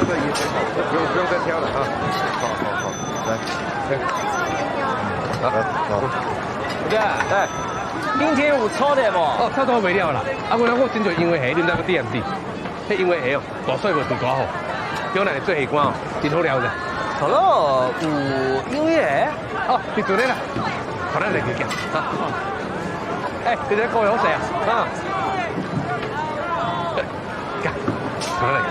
这也挺好，不用再挑了啊。好，来，好，对，哎，今天有炒的不？哦，炒到未了啦。啊，我真就因为虾，你知个点唔知？迄因为虾哦，大水无做大好，叫人做虾干哦，真好料的。好了，有因为哦，你做咧啦，好咱来去讲啊。哎，你在高油谁啊？啊，干，好来。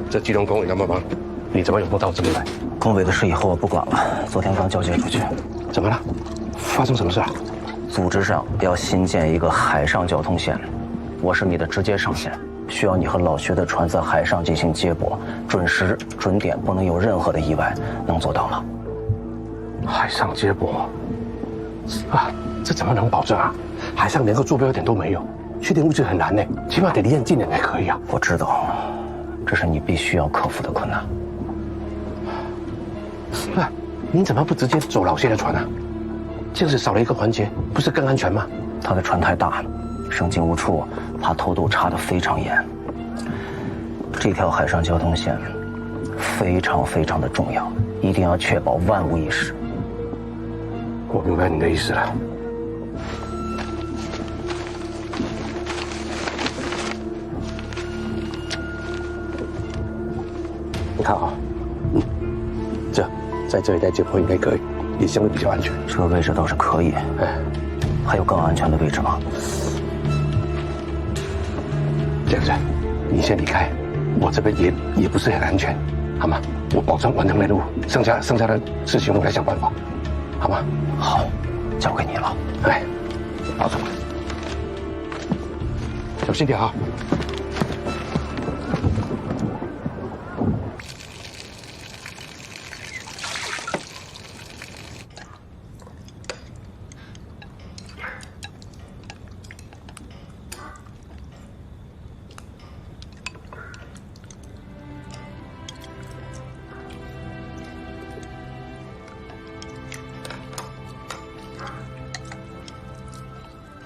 这基隆公委要帮忙，你怎么有拨到这里来？工委的事以后我不管了，昨天刚交接出去。怎么了？发生什么事啊？组织上要新建一个海上交通线，我是你的直接上线，需要你和老薛的船在海上进行接驳，准时准点，不能有任何的意外，能做到吗？海上接驳啊，这怎么能保证啊？海上连个坐标点都没有，确定位置很难呢，起码得离很近点才可以啊。我知道，这是你必须要克服的困难。啊，你怎么不直接走老谢的船啊？这样子少了一个环节，不是更安全吗？他的船太大，省进无处，怕偷渡查得非常严。这条海上交通线非常的重要，一定要确保万无一失。我明白你的意思了。你看啊，在这一带接驳应该可以，也相对比较安全。这个位置倒是可以，哎，还有更安全的位置吗？这样子，你先离开，我这边也不是很安全，好吗？我保证完成任务，剩下的事情我来想办法，好吗？好，交给你了。哎，保重，小心点啊。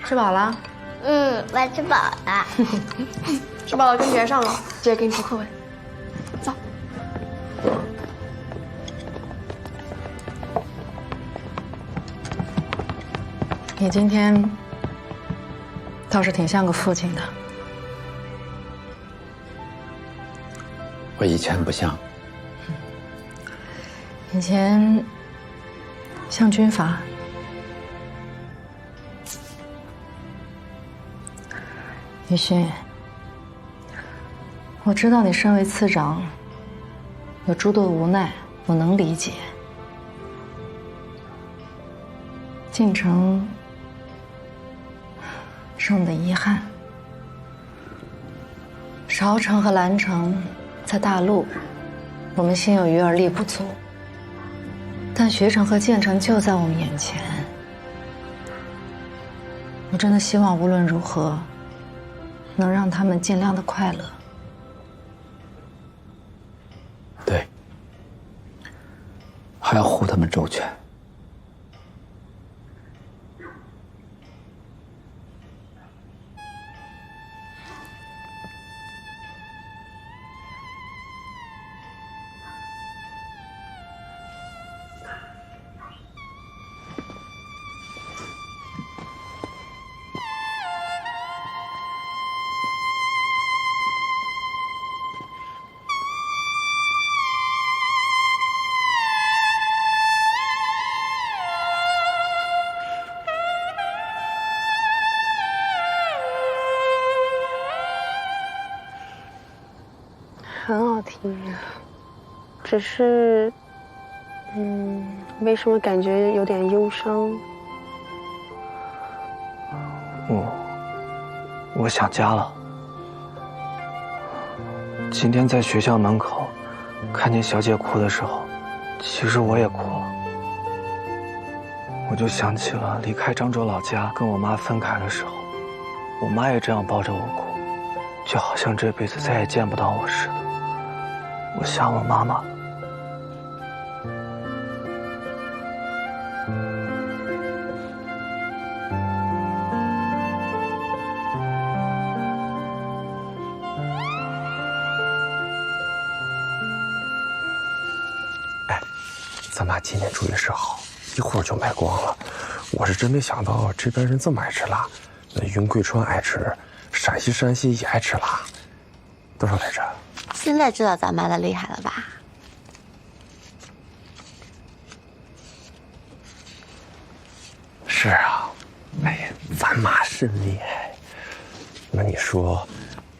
吃饱了？我吃饱了。吃饱了跟别上了，姐给你铺课位。走。你今天倒是挺像个父亲的。我以前不像。以前像军阀。于迅，我知道你身为次长，有诸多无奈，我能理解。进城是我们的遗憾，韶城和兰城在大陆，我们心有余而力不足，但学城和建成就在我们眼前。我真的希望无论如何，能让他们尽量的快乐。对，还要护他们周全。很好听，只是，为什么感觉有点忧伤？我想家了。今天在学校门口看见小姐哭的时候，其实我也哭了。我就想起了离开漳州老家跟我妈分开的时候，我妈也这样抱着我哭，就好像这辈子再也见不到我似的。我想我妈妈。妈今天注意事好，一会儿就卖光了。我是真没想到这边人这么爱吃辣，那云贵川爱吃，陕西、山西也爱吃辣。多少来着？现在知道咱妈的厉害了吧？是啊，哎呀，咱妈是厉害。那你说，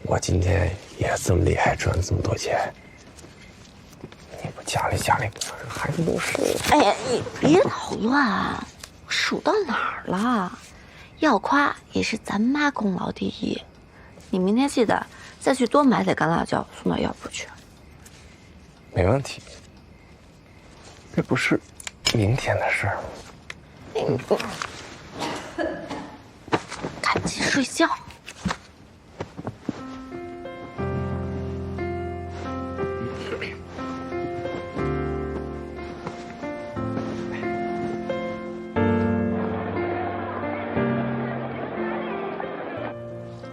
我今天也这么厉害，赚了这么多钱，你不家里孩子都是？哎呀，你别捣乱，数到哪儿了？要夸也是咱妈功劳第一。你明天记得再去多买点干辣椒送到药铺去。没问题，这不是明天的事儿吗？赶紧睡觉。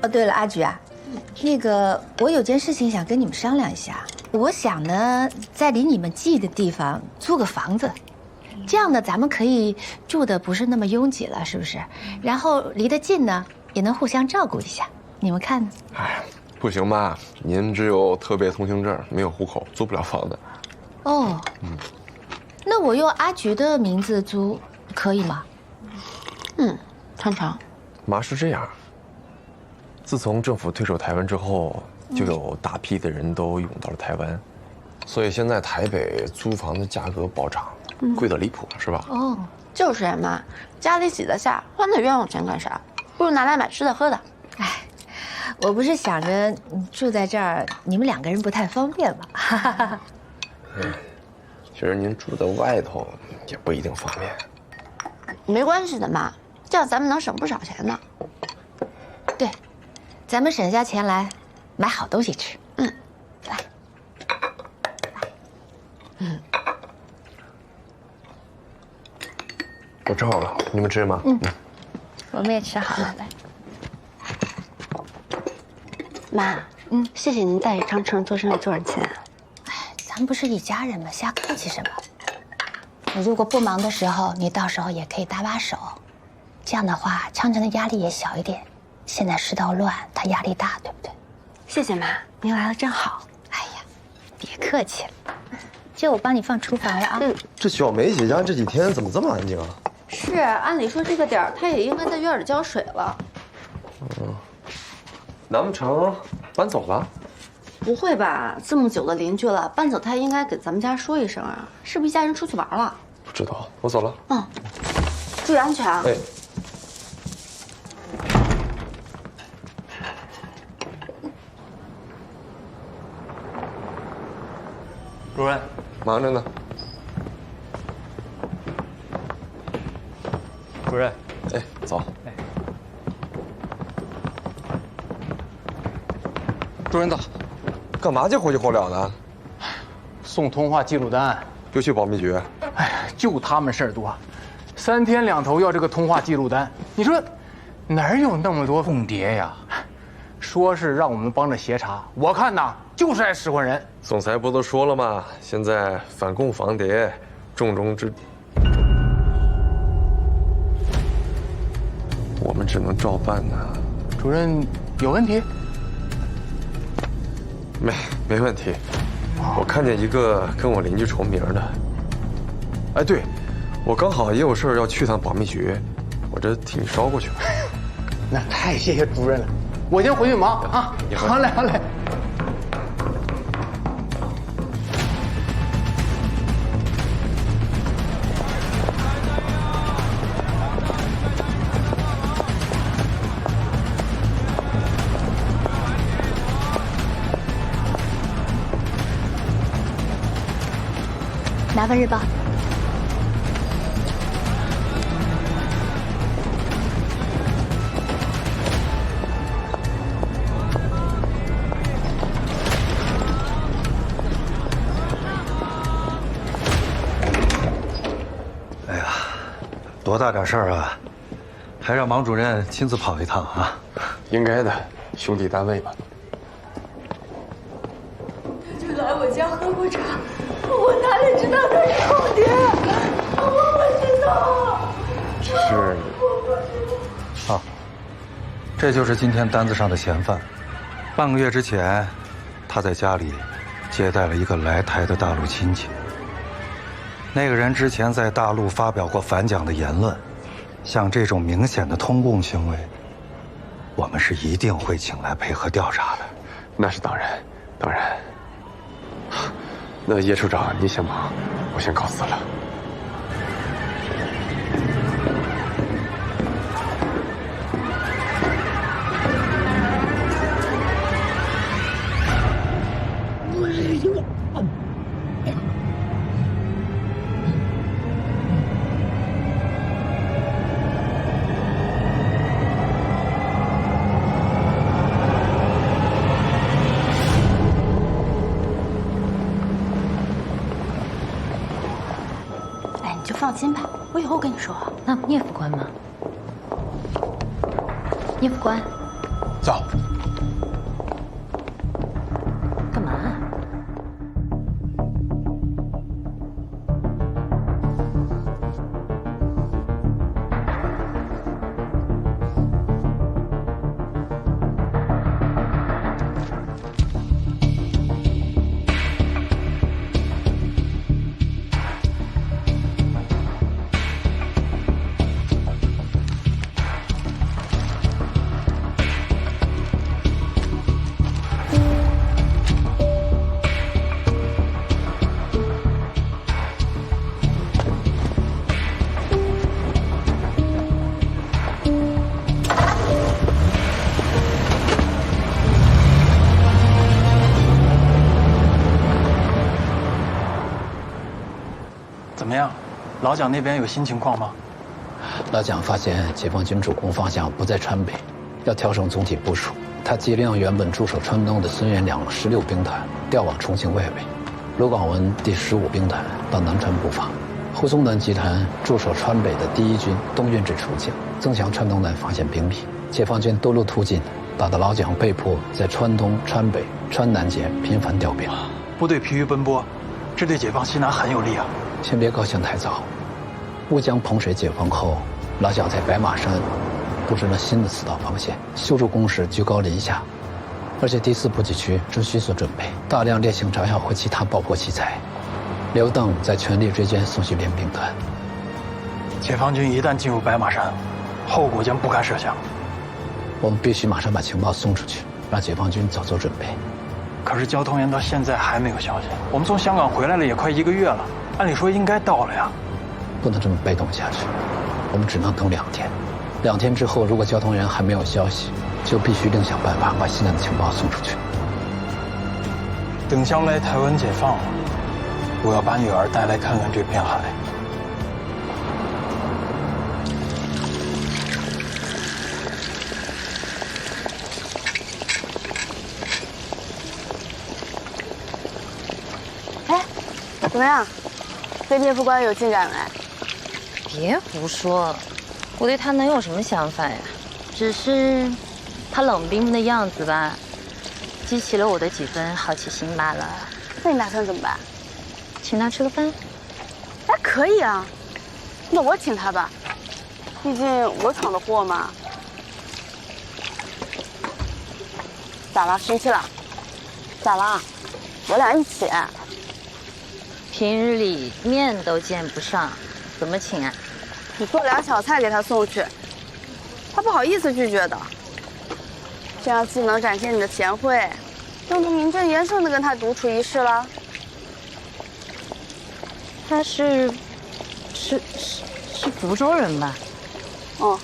哦，对了，阿菊啊，那个我有件事情想跟你们商量一下。我想呢，在离你们近的地方租个房子，这样呢，咱们可以住的不是那么拥挤了，是不是？然后离得近呢，也能互相照顾一下。你们看呢？哎，不行妈，您只有特别通行证，没有户口，租不了房子。哦，那我用阿菊的名字租可以吗？常常，妈是这样，自从政府退守台湾之后，就有大批的人都涌到了台湾，所以现在台北租房的价格暴涨，贵得离谱了，是吧？哦，就是呀妈，家里挤得下，花那冤枉钱干啥？不如拿来买吃的喝的。哎，我不是想着住在这儿，你们两个人不太方便吗？其实您住在外头也不一定方便。没关系的妈，这样咱们能省不少钱呢。对，咱们省下钱来买好东西吃。来，我吃好了，你们吃吗？我们也吃好了，来。妈，谢谢您带长城做生意赚钱。哎，咱不是一家人吗？瞎客气什么？我如果不忙的时候，你到时候也可以搭把手，这样的话，长城的压力也小一点。现在世道乱，他压力大，对不对？谢谢妈，您来了正好。哎呀，别客气了，姐，我帮你放厨房了啊。这小梅姐家这几天怎么这么安静啊？是，按理说这个点儿，他也应该在院里浇水了。难不成搬走了？不会吧？这么久的邻居了，搬走他应该给咱们家说一声啊，是不是一家人出去玩了？不知道，我走了。注意安全啊！哎，主任，忙着呢。主任，哎，走。主任到。干嘛急火急火燎的？送通话记录单。又去保密局？哎呀，就他们事儿多，3天2头要这个通话记录单，你说哪有那么多凤谍呀？说是让我们帮着协查，我看呐就是爱使唤人。总裁不都说了吗？现在反共防谍，重中之，我们只能照办呐。主任有问题？没问题。我看见一个跟我邻居重名的。哎，对，我刚好也有事要去趟保密局，我这替你捎过去吧。那太谢谢主任了，我先回去忙啊。好嘞，好嘞。拿份日报。哎呀，多大点事儿啊，还让王主任亲自跑一趟啊？应该的，兄弟单位嘛。他就来我家喝过茶，我哪里知道他是空爹，我不知道。是。啊，这就是今天单子上的嫌犯。半个月之前，他在家里接待了一个来台的大陆亲戚。那个人之前在大陆发表过反蒋的言论，像这种明显的通共行为，我们是一定会请来配合调查的。那是当然，当然。那叶处长，你先忙，我先告辞了。放心吧，我以后跟你说。那聂副官吗？聂副官，走。干嘛？怎么样，老蒋那边有新情况吗？老蒋发现解放军主攻方向不在川北，要调整总体部署。他急令原本驻守川东的孙元良16兵团调往重庆外围，罗广文第15兵团到南川布防，胡宗南集团驻守川北的第1军东运至重庆，增强川东南防线兵力。解放军多路突进，打得老蒋被迫在川东、川北、川南间频繁调兵，部队疲于奔波，这对解放西南很有利啊。先别高兴太早。乌江彭水解放后，老蒋在白马山布置了新的4道防线，修筑工事居高临下，而且第4补给区正迅速准备大量烈性炸药和其他爆破器材。刘邓在全力追歼宋绪联兵团。解放军一旦进入白马山，后果将不堪设想。我们必须马上把情报送出去，让解放军早做准备。可是交通员到现在还没有消息，我们从香港回来了也快1个月了，按理说应该到了呀。不能这么被动下去，我们只能等2天。2天之后，如果交通员还没有消息，就必须另想办法把西南的情报送出去。等将来台湾解放了，我要把女儿带来看看这片海。哎，怎么样？对聂副官有进展没？别胡说，我对他能有什么想法呀？只是他冷冰冰的样子吧，激起了我的几分好奇心罢了。那你打算怎么办？请他吃个饭？哎，可以啊。那我请他吧，毕竟我闯的祸嘛。咋了？生气了？咋了？我俩一起。平日里面都见不上，怎么请啊？你做2小菜给他送去，他不好意思拒绝的。这样既能展现你的贤惠，又能名正言顺地跟他独处一室了。他是福州人吧？哦，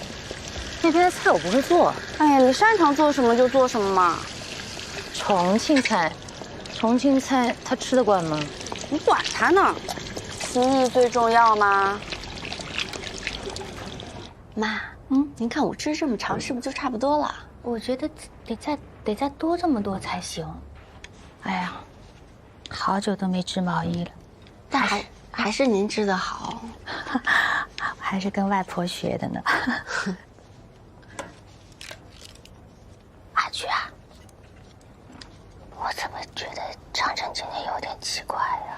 那边的菜我不会做。哎呀，你擅长做什么就做什么嘛。重庆菜他吃得惯吗？你管他呢，心意最重要嘛。妈，您看我织这么长，是不是就差不多了？我觉得得再多这么多才行。哎呀，好久都没织毛衣了，但还是您织的好，还是跟外婆学的呢。阿菊啊，我怎么觉得长城今天有点奇怪呀？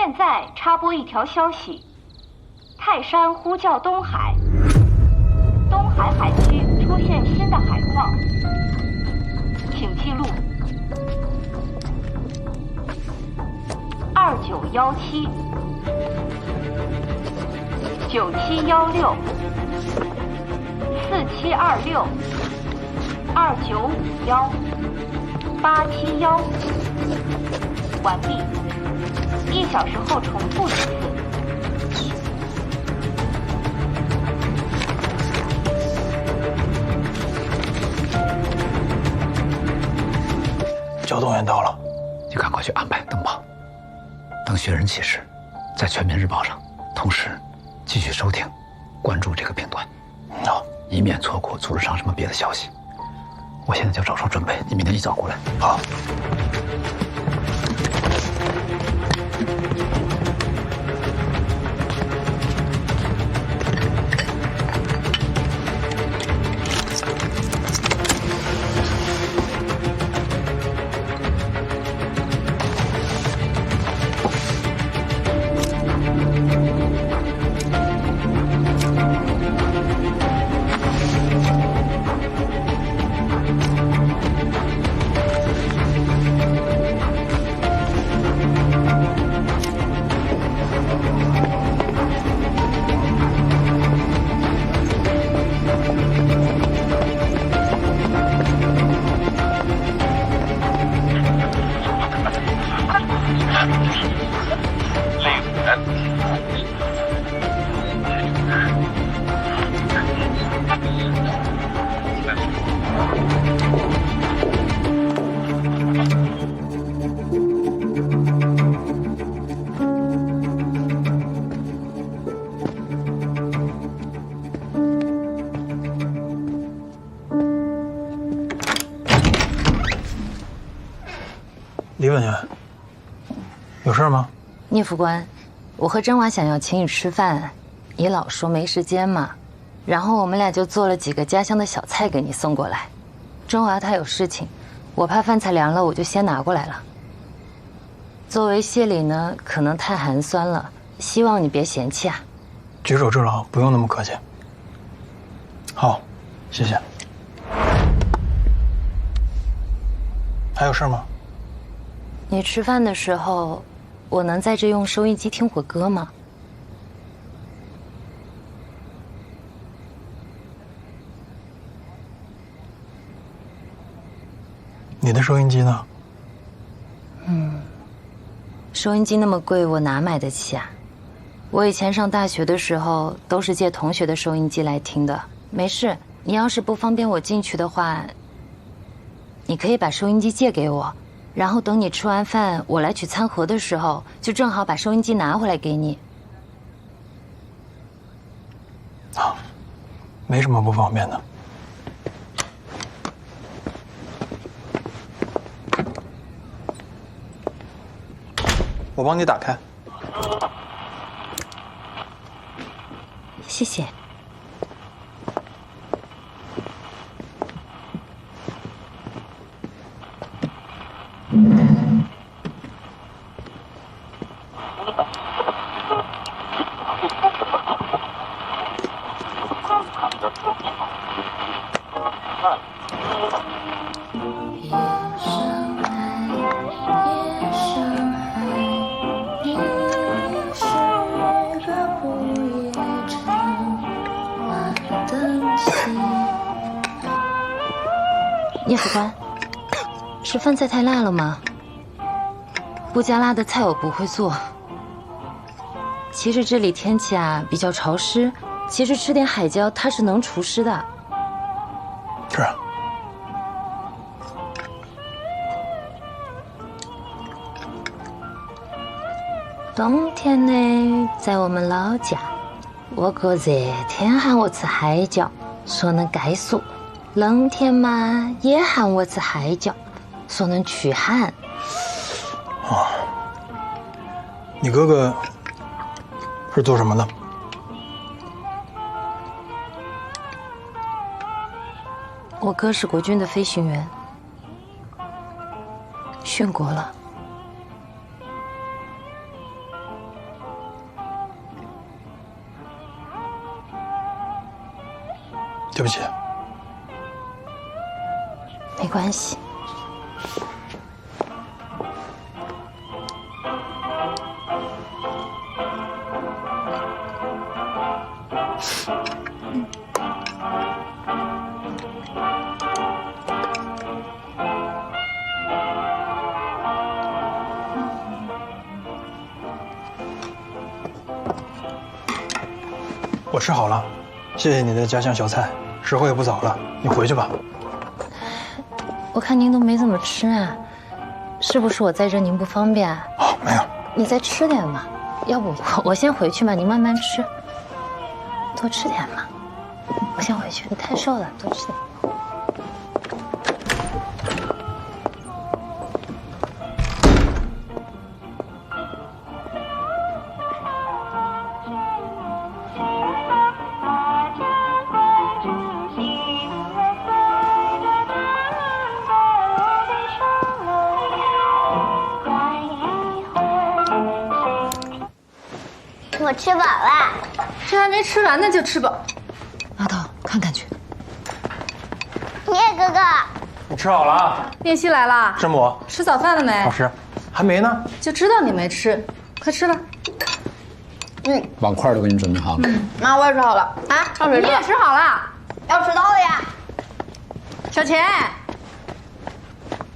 现在插播一条消息：泰山呼叫东海，东海海区出现新的海况，请记录2917、9716、4726、2951、871。完毕。1小时后重复一次。交通员到了，就赶快去安排登报，等寻人启事，在全民日报上，同时继续收听，关注这个频段，好，以免错过组织上什么别的消息。我现在就着手准备，你明天一早过来。好。李委员，有事吗？聂副官，我和甄娃想要请你吃饭，你老说没时间嘛，然后我们俩就做了几个家乡的小菜给你送过来。甄娃她有事情，我怕饭菜凉了，我就先拿过来了。作为谢礼呢，可能太寒酸了，希望你别嫌弃啊。举手之劳，不用那么客气。好，谢谢。还有事吗？你吃饭的时候，我能在这用收音机听会儿歌吗？你的收音机呢？收音机那么贵，我哪买得起啊？我以前上大学的时候都是借同学的收音机来听的。没事，你要是不方便我进去的话，你可以把收音机借给我，然后等你吃完饭我来取餐盒的时候，就正好把收音机拿回来给你。好，没什么不方便的。我帮你打开。谢谢。聂副官，是饭菜太辣了吗？不加辣的菜我不会做。其实这里天气啊比较潮湿，其实吃点海椒它是能除湿的。是啊。冬天呢，在我们老家，我哥热天喊我吃海椒，说能解暑；冷天嘛，也喊我吃海椒，说能驱寒。哦，你哥哥是做什么的？我哥是国军的飞行员，殉国了。对不起。没关系。我吃好了，谢谢你的家乡小菜。时候也不早了，你回去吧。我看您都没怎么吃啊，是不是我在这您不方便啊？哦，没有。你再吃点嘛，要不我先回去吧，您慢慢吃，多吃点嘛。我先回去，你太瘦了，多吃点。我吃饱了，这还没吃完呢就吃饱。阿道，看看去。叶哥哥，你吃好了啊？念希来了，师母，吃早饭了没？老师，还没呢。就知道你没吃，快吃吧。碗筷都给你准备好了。妈，我也吃好了啊。上水吃。你也吃好了，要迟到了呀。小钱，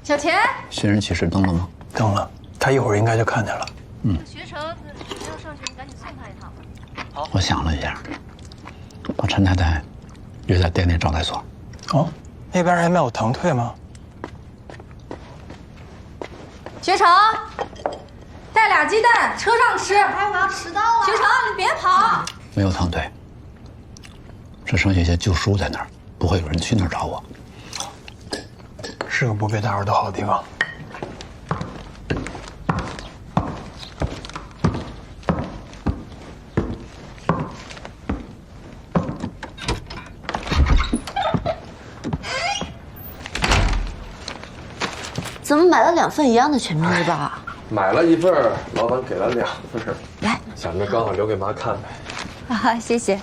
小钱，新人启事登了吗？登了，他一会儿应该就看见了。学成没有上学，你赶紧送他一趟。我想了一下，把陈太太约在店内招待所。哦，那边还没有腾退吗？学成，带俩鸡蛋，车上吃。哎，我要迟到了。学成，你别跑。没有腾退，只剩下一些旧书在那儿，不会有人去那儿找我。是个不被打扰的好地方。怎么买了2份一样的《全民日报》啊？买了1份，老板给了2份。来，想着刚好留给妈看呗。啊，谢谢。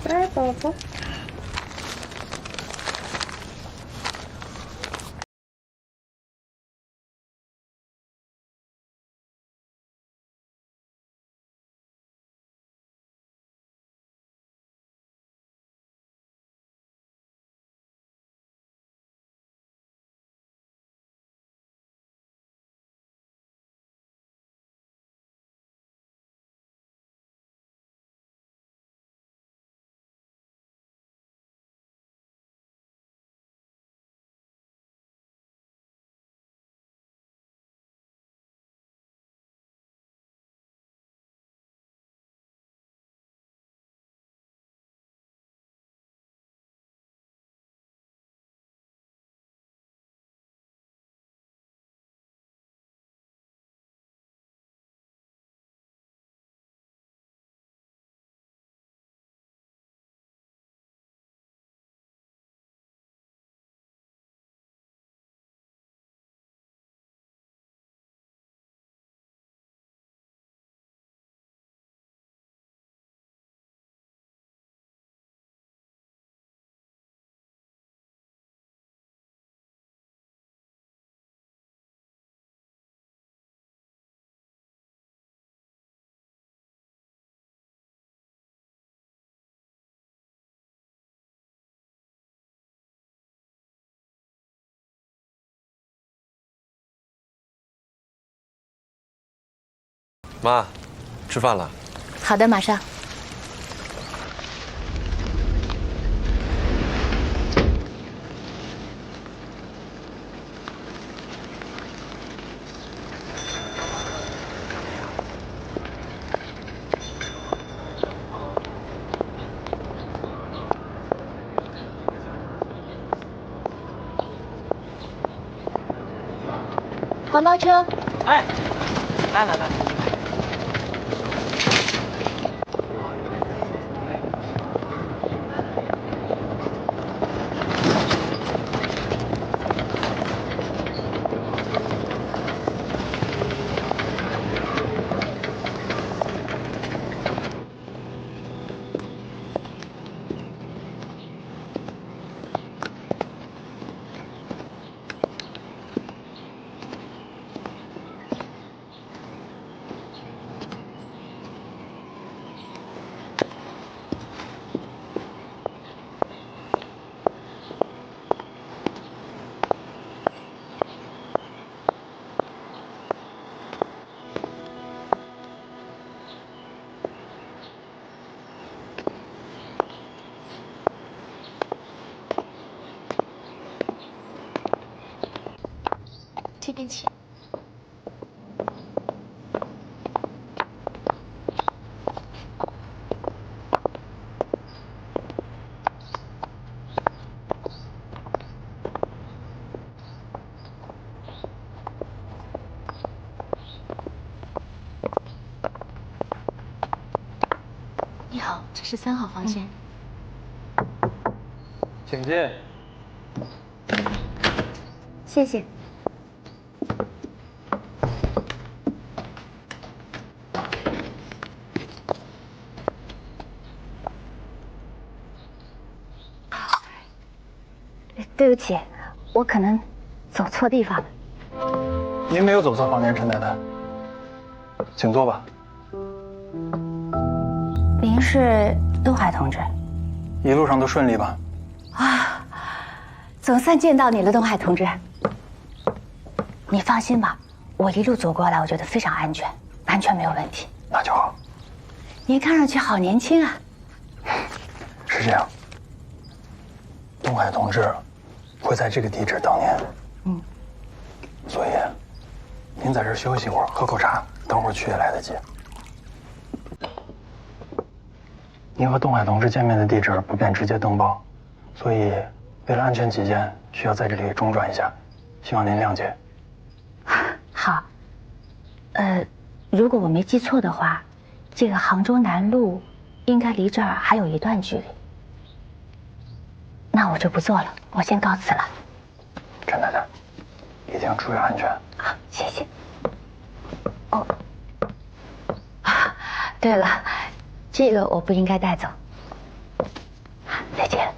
乖宝宝。妈，吃饭了。好的，马上。黄包车。哎，来。这边请。你好，这是3号房间。请进。谢谢。对不起，我可能走错地方了。您没有走错房间，陈太太，请坐吧。您是东海同志？一路上都顺利吧？啊，总算见到你了，东海同志。你放心吧，我一路走过来，我觉得非常安全，完全没有问题。那就好。您看上去好年轻啊。是这样，东海同志会在这个地址等您。所以您在这儿休息一会儿，喝口茶，等会儿去也来得及。您和东海同志见面的地址不便直接登报，所以为了安全起见，需要在这里中转一下，希望您谅解。好，如果我没记错的话，这个杭州南路应该离这儿还有一段距离。那我就不做了，我先告辞了。陈太太，一定注意安全。好，谢谢。哦，对了，这个我不应该带走。再见。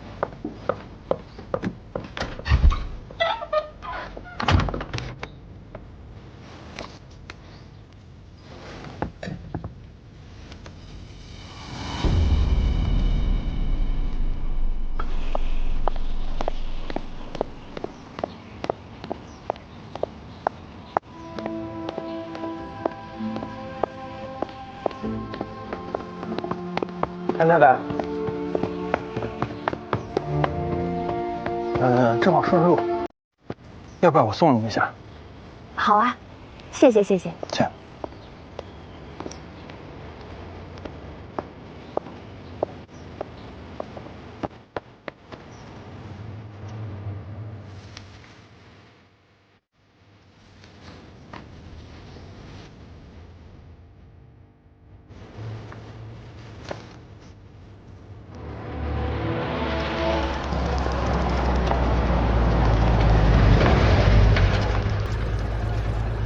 陈太太，正好顺路，要不要我送你一下？好啊，谢谢谢谢。请。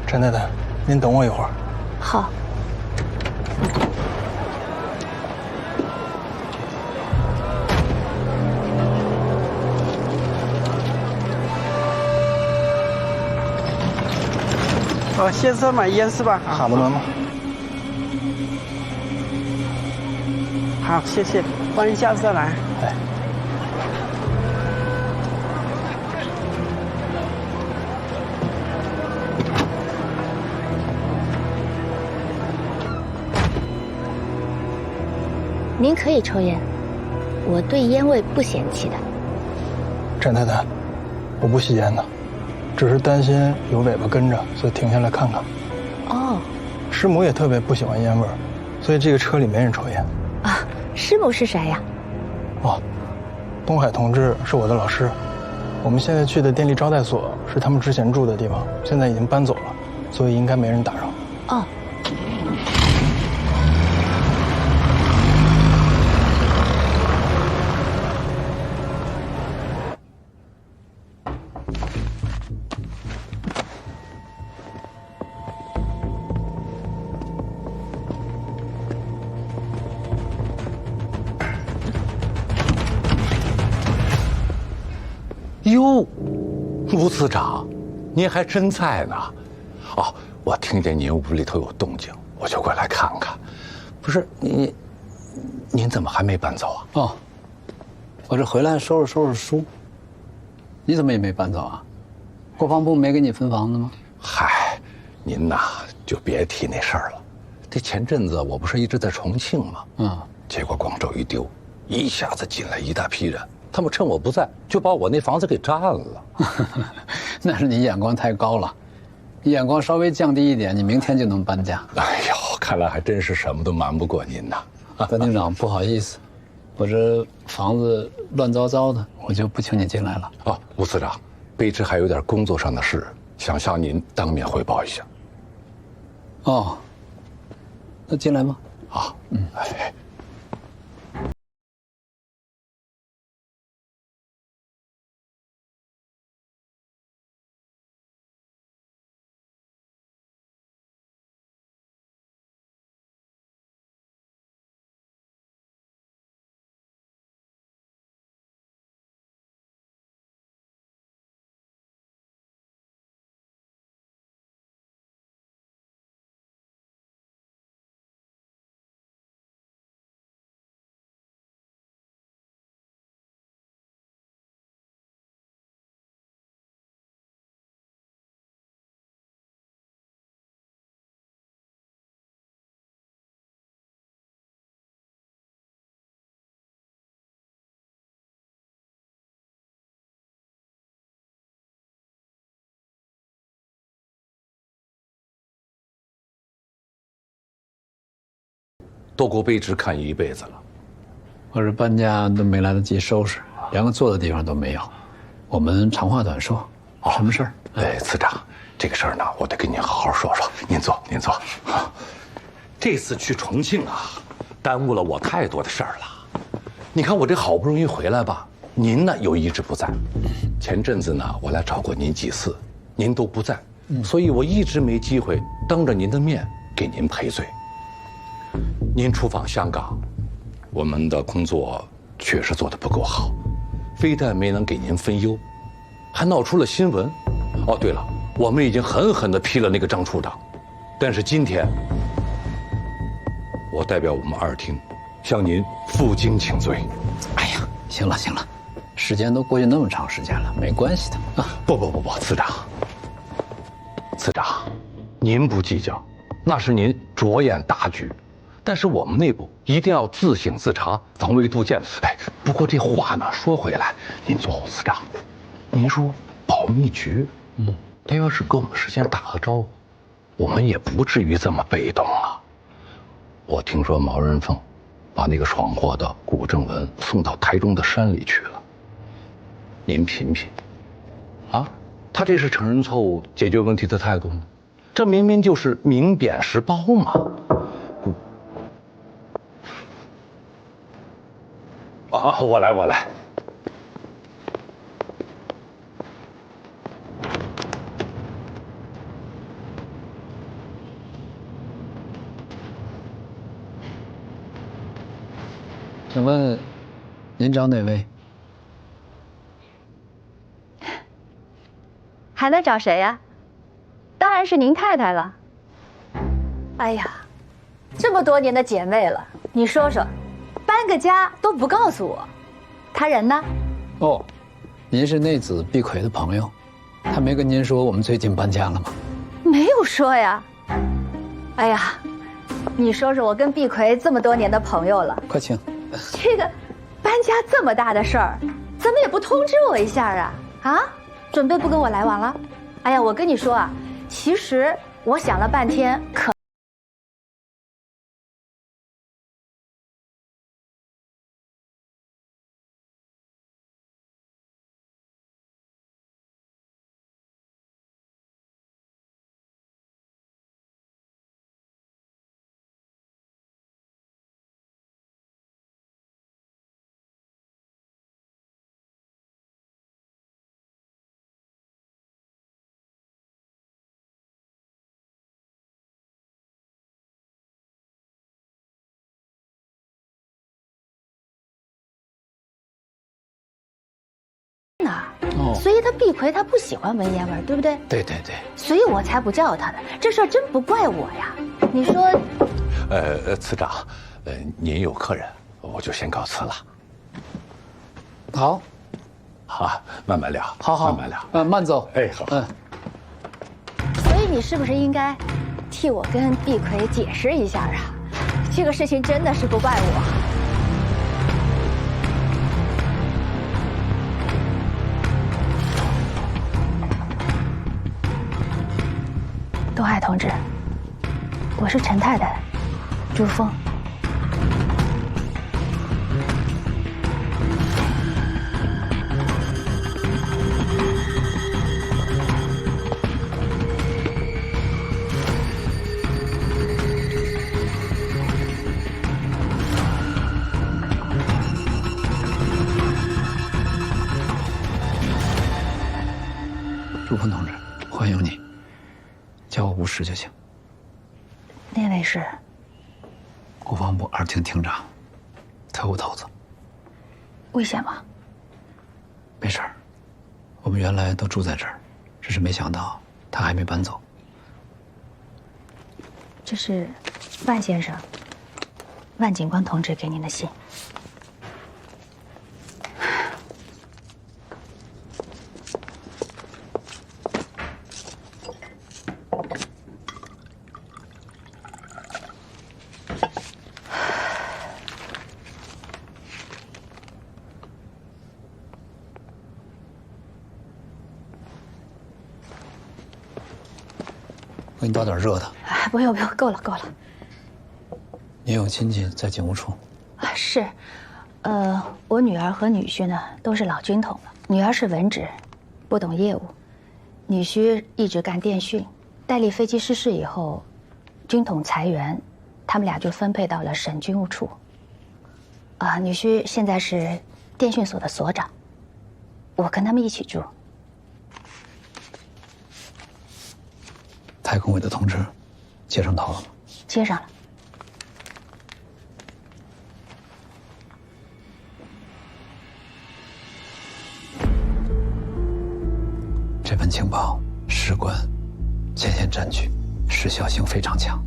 陈太太，您等我一会儿。好。先生买烟是吧？好的，妈妈。好，谢谢，欢迎下次再来。哎。您可以抽烟，我对烟味不嫌弃的。陈太太，我不吸烟的，只是担心有尾巴跟着，所以停下来看看。哦，师母也特别不喜欢烟味儿，所以这个车里没人抽烟。啊，师母是谁呀？哦，东海同志是我的老师，我们现在去的电力招待所是他们之前住的地方，现在已经搬走了，所以应该没人打扰。哦。哟，吴次长，您还真在呢。哦，我听见您屋里头有动静，我就过来看看。不是您怎么还没搬走啊？哦，我这回来收拾书。你怎么也没搬走啊？国防部没给你分房子吗？嗨，您呐就别提那事儿了。这前阵子我不是一直在重庆吗？结果广州一丢，一下子进来一大批人。他们趁我不在，就把我那房子给占了。那是你眼光太高了。你眼光稍微降低一点，你明天就能搬家。哎呦，看来还真是什么都瞒不过您呐。段厅长，不好意思，我这房子乱糟糟的，我就不请你进来了。哦，吴司长，卑职还有点工作上的事，想向您当面汇报一下。哦，那进来吧。好，哎。都给我卑职看一辈子了，我这搬家都没来得及收拾，连个坐的地方都没有。我们长话短说，什么事儿？哎，司长，这个事儿呢，我得跟您好好说说。您坐，您坐。这次去重庆啊，耽误了我太多的事儿了。你看我这好不容易回来吧，您呢又一直不在。前阵子呢，我来找过您几次，您都不在，所以我一直没机会当着您的面给您赔罪。您出访香港，我们的工作确实做得不够好，非但没能给您分忧，还闹出了新闻。哦，对了，我们已经狠狠地批了那个张处长。但是今天，我代表我们二厅，向您负荆请罪。哎呀，行了行了，时间都过去那么长时间了，没关系的啊。不，司长，司长，您不计较，那是您着眼大局。但是我们内部一定要自省自查，防微杜渐。哎，不过这话呢说回来，您做侯司长，您说保密局，他要是跟我们事先打个招呼，我们也不至于这么被动啊。我听说毛人凤把那个闯祸的古正文送到台中的山里去了，您品品，啊，他这是承认错误、解决问题的态度吗？这明明就是明贬实褒嘛。啊，我来。请问，您找哪位？还能找谁呀？当然是您太太了。哎呀，这么多年的姐妹了，你说说，搬个家都不告诉我，他人呢？哦，您是内子毕奎的朋友，他没跟您说我们最近搬家了吗？没有说呀。哎呀，你说说，我跟毕奎这么多年的朋友了，快请。这个搬家这么大的事儿，怎么也不通知我一下啊？啊，准备不跟我来往了？哎呀，我跟你说啊，其实我想了半天，可。所以他毕奎他不喜欢文言文，对不对？对。所以我才不叫他的。这事儿真不怪我呀。你说，司长，您有客人，我就先告辞了。好，好，慢慢聊。好，慢慢聊。慢走。哎，好。所以你是不是应该替我跟毕奎解释一下啊？这个事情真的是不怪我。同志，我是陈太太，朱峰。朱峰同志，欢迎你，叫我吴石就行。那位是国防部2厅厅长，特务头子。危险吗？没事儿，我们原来都住在这儿，只是没想到他还没搬走。这是万先生、万警官同志给您的信。给你倒点热的。不用不用，够了够了。你有亲戚在警务处？是，我女儿和女婿呢都是老军统了。女儿是文职，不懂业务；女婿一直干电讯，代理飞机失事以后，军统裁员，他们俩就分配到了省军务处。女婿现在是电讯所的所长，我跟他们一起住。太空委的通知接上头了吗？接上了。这份情报事关前线战局，时效性非常强，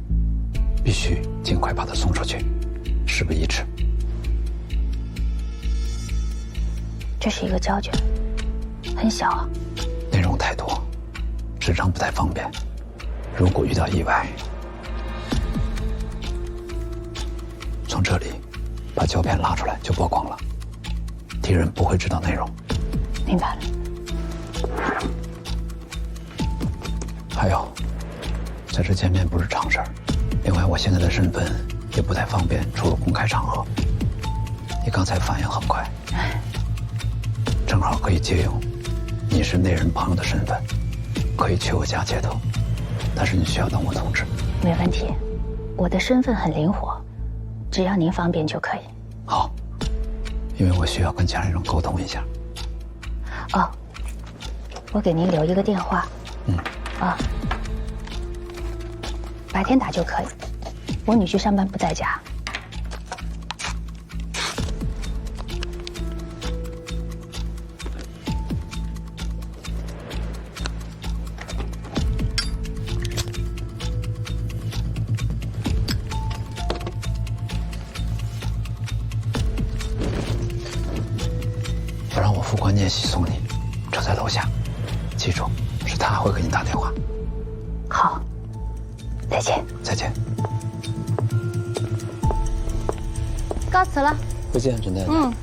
必须尽快把它送出去。事不宜迟。这是一个胶卷，很小啊。内容太多，纸张不太方便。如果遇到意外，从这里把胶片拉出来就曝光了，敌人不会知道内容。明白了。还有，在这见面不是常事儿。另外，我现在的身份也不太方便出入公开场合。你刚才反应很快，正好可以借用你是那人朋友的身份，可以去我家接头。但是你需要等我通知。没问题，我的身份很灵活，只要您方便就可以。好，因为我需要跟家里人沟通一下。哦，我给您留一个电话。白天打就可以。我女婿上班不在家。我让我副官聂喜送你，车在楼下。记住，是他会给你打电话。好，再见。再见。告辞了。再见，陈太太。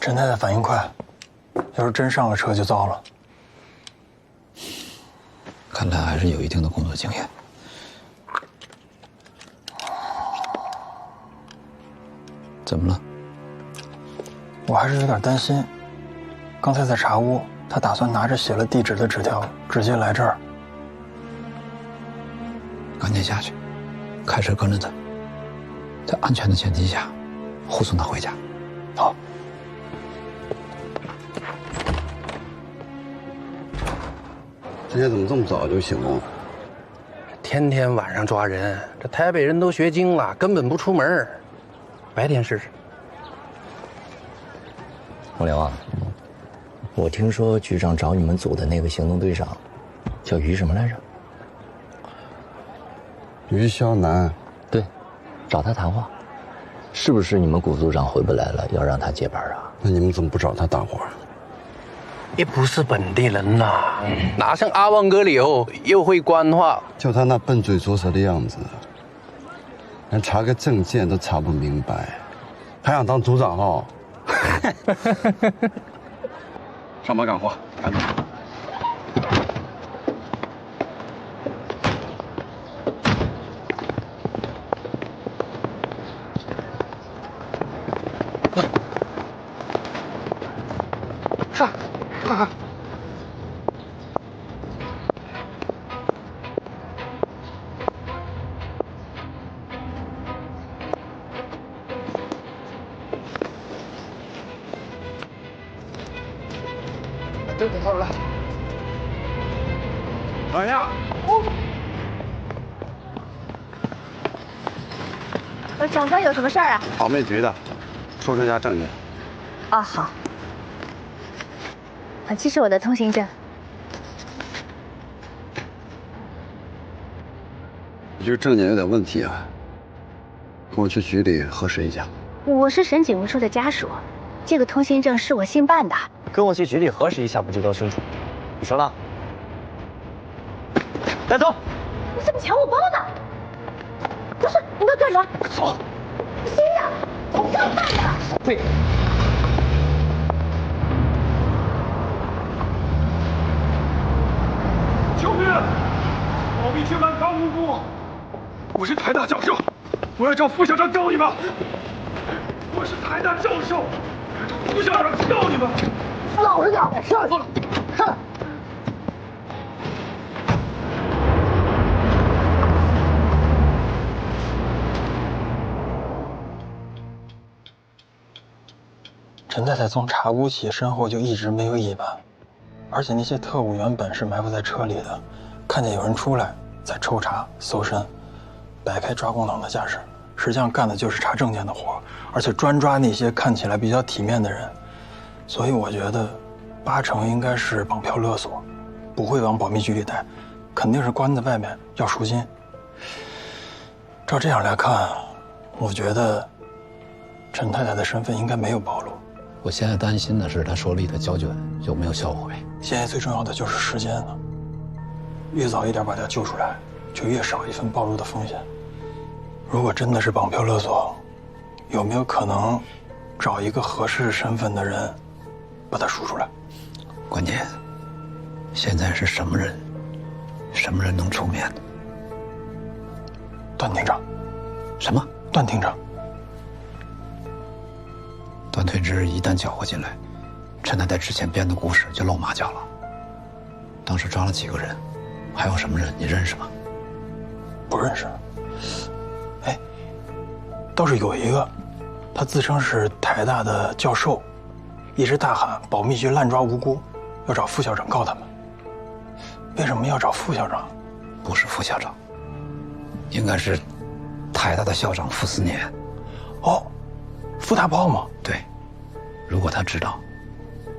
陈太太反应快，要是真上了车就糟了。看来还是有一定的工作经验。怎么了？我还是有点担心。刚才在茶屋，他打算拿着写了地址的纸条直接来这儿。赶紧下去，开车跟着他，在安全的前提下护送他回家。好。今天怎么这么早就醒了？天天晚上抓人，这台北人都学精了，根本不出门。白天试试。洪流啊，我听说局长找你们组的那个行动队长，叫于什么来着？于肖南。对，找他谈话。是不是你们谷组长回不来了，要让他接班啊？那你们怎么不找他搭伙？也不是本地人呐，哪像阿旺哥柳又会官话。就他那笨嘴拙舌的样子，连查个证件都查不明白，还想当组长哦？上班干活，赶紧。上，看。这给他来。哎呀！长官有什么事儿啊？保密局的，收证下证件。啊，好。啊，这是我的通行证。你这证件有点问题啊，跟我去局里核实一下。我是省警务处的家属，这个通行证是我新办的。跟我去局里核实一下，不就都清楚？你说了？带走！你怎么抢我包呢？不是，你要干什么？走！新的，我刚办的。对。救命！保密局滥发无辜！我是台大教授，我要找副校长告你们！我是台大教授，副校长告你们！老实点，上去！上！陈太太从茶屋起身后就一直没有尾巴，而且那些特务原本是埋伏在车里的，看见有人出来，再抽查搜身，摆开抓共党的架势，实际上干的就是查证件的活，而且专抓那些看起来比较体面的人。所以我觉得80%应该是绑票勒索，不会往保密局里带，肯定是关在外面要赎金。照这样来看，我觉得陈太太的身份应该没有暴露。我现在担心的是他手里的胶卷有没有销毁。现在最重要的就是时间了，越早一点把他救出来，就越少一份暴露的风险。如果真的是绑票勒索，有没有可能找一个合适身份的人把他赎出来？关键现在是什么人能出面呢？段厅长。什么？段厅长。段退之一旦搅和进来，陈太太之前编的故事就露马脚了。当时抓了几个人，还有什么人你认识吗？不认识。哎，倒是有一个，他自称是台大的教授，一直大喊保密局滥抓无辜，要找副校长告他们。为什么要找副校长？不是副校长，应该是台大的校长傅斯年。哦，傅大炮吗？对，如果他知道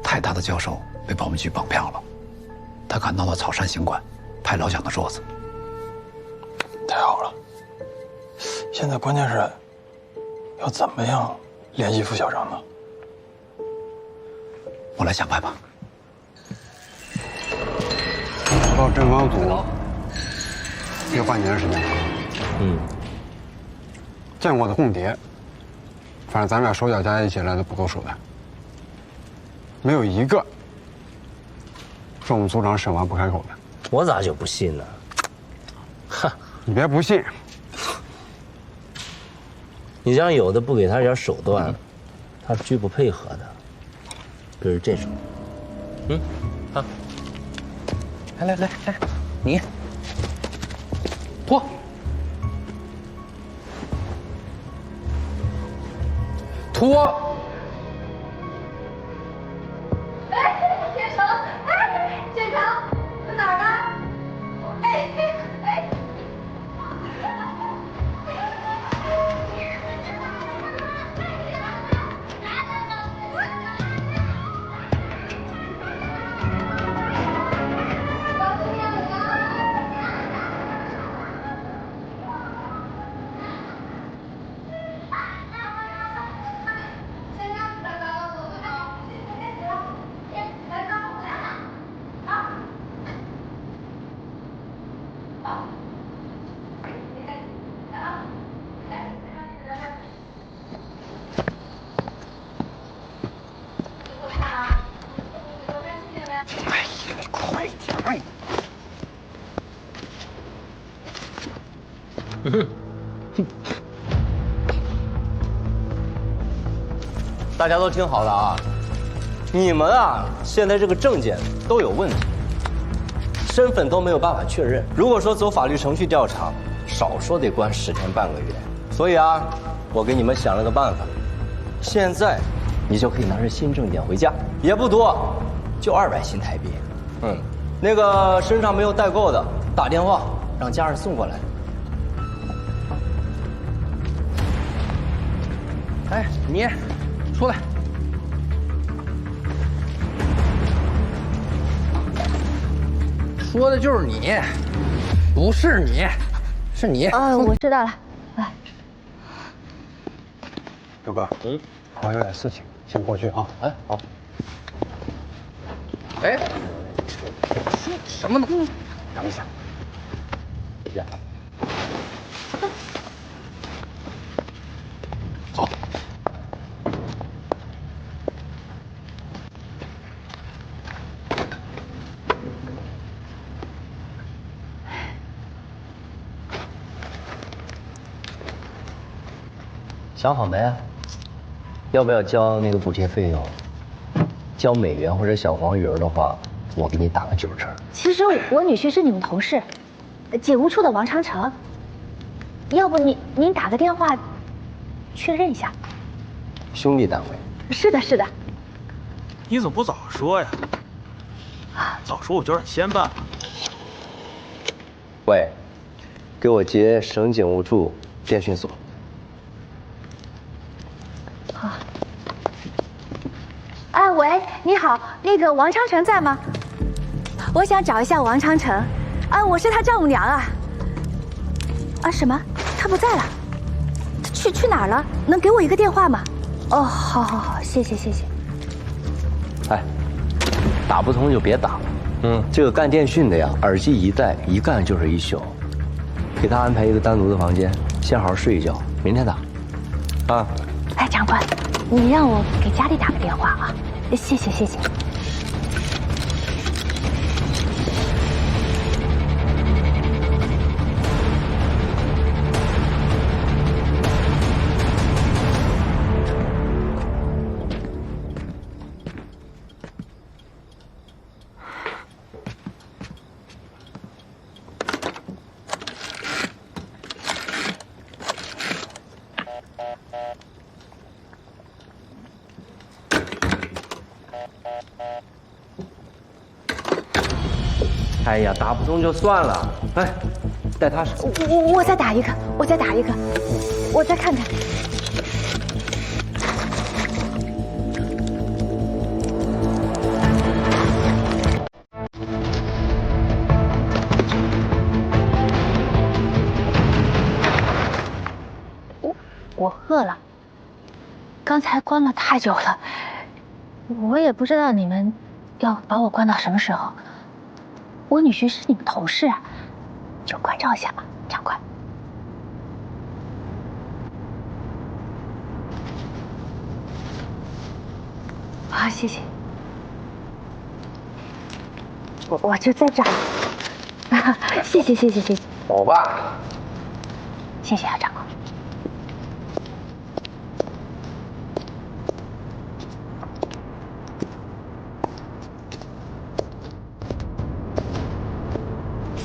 台大的教授被保密局绑票了，他赶到了草山行馆，拍老蒋的桌子。太好了，现在关键是要怎么样联系副校长呢？我来想办法。我到政法组有半年的时间了。见过的共谍，反正咱俩手脚加一起来都不够数的。没有一个是我们组长审完不开口的。我咋就不信呢？哼，你别不信。你像有的不给他点手段，他是拒不配合的。比如这种，啊，来，你脱。脱！建成，建成，哪儿呢？大家都听好了啊！你们啊，现在这个证件都有问题，身份都没有办法确认。如果说走法律程序调查，少说得关10天半个月。所以啊，我给你们想了个办法，现在你就可以拿着新证件回家，也不多，就200新台币。那个身上没有带够的，打电话让家人送过来。哎，你出来。说的就是你，不是你，是你。我知道了。来，刘哥，我有点事情，先过去啊。哎，好。哎，什么呢？等一下。走。想好没？要不要交那个补贴费用？交美元或者小黄鱼的话，我给你打个9折。其实我女婿是你们同事，警务处的王长城。要不您打个电话确认一下。兄弟单位。是的，是的。你怎么不早说呀？早说我就让你先办。喂，给我接省警务处电讯所。好。哎，喂，你好，那个王长城在吗？我想找一下王长城。我是他丈母娘啊。什么？他不在了？他去哪儿了？能给我一个电话吗？哦，好，谢谢。哎，打不通就别打了。这个干电讯的呀，耳机一戴，一干就是一宿。给他安排一个单独的房间，先好好睡一觉，明天打。啊。哎，长官，你让我给家里打个电话啊，谢谢。哎呀，打不通就算了。哎，带他手。我再打一个，我再看看。我饿了，刚才关了太久了，我也不知道你们要把我关到什么时候。我女婿是你们同事啊，就关照一下吧，长官。谢谢。我就在这儿。谢谢。走吧。谢谢啊，长官。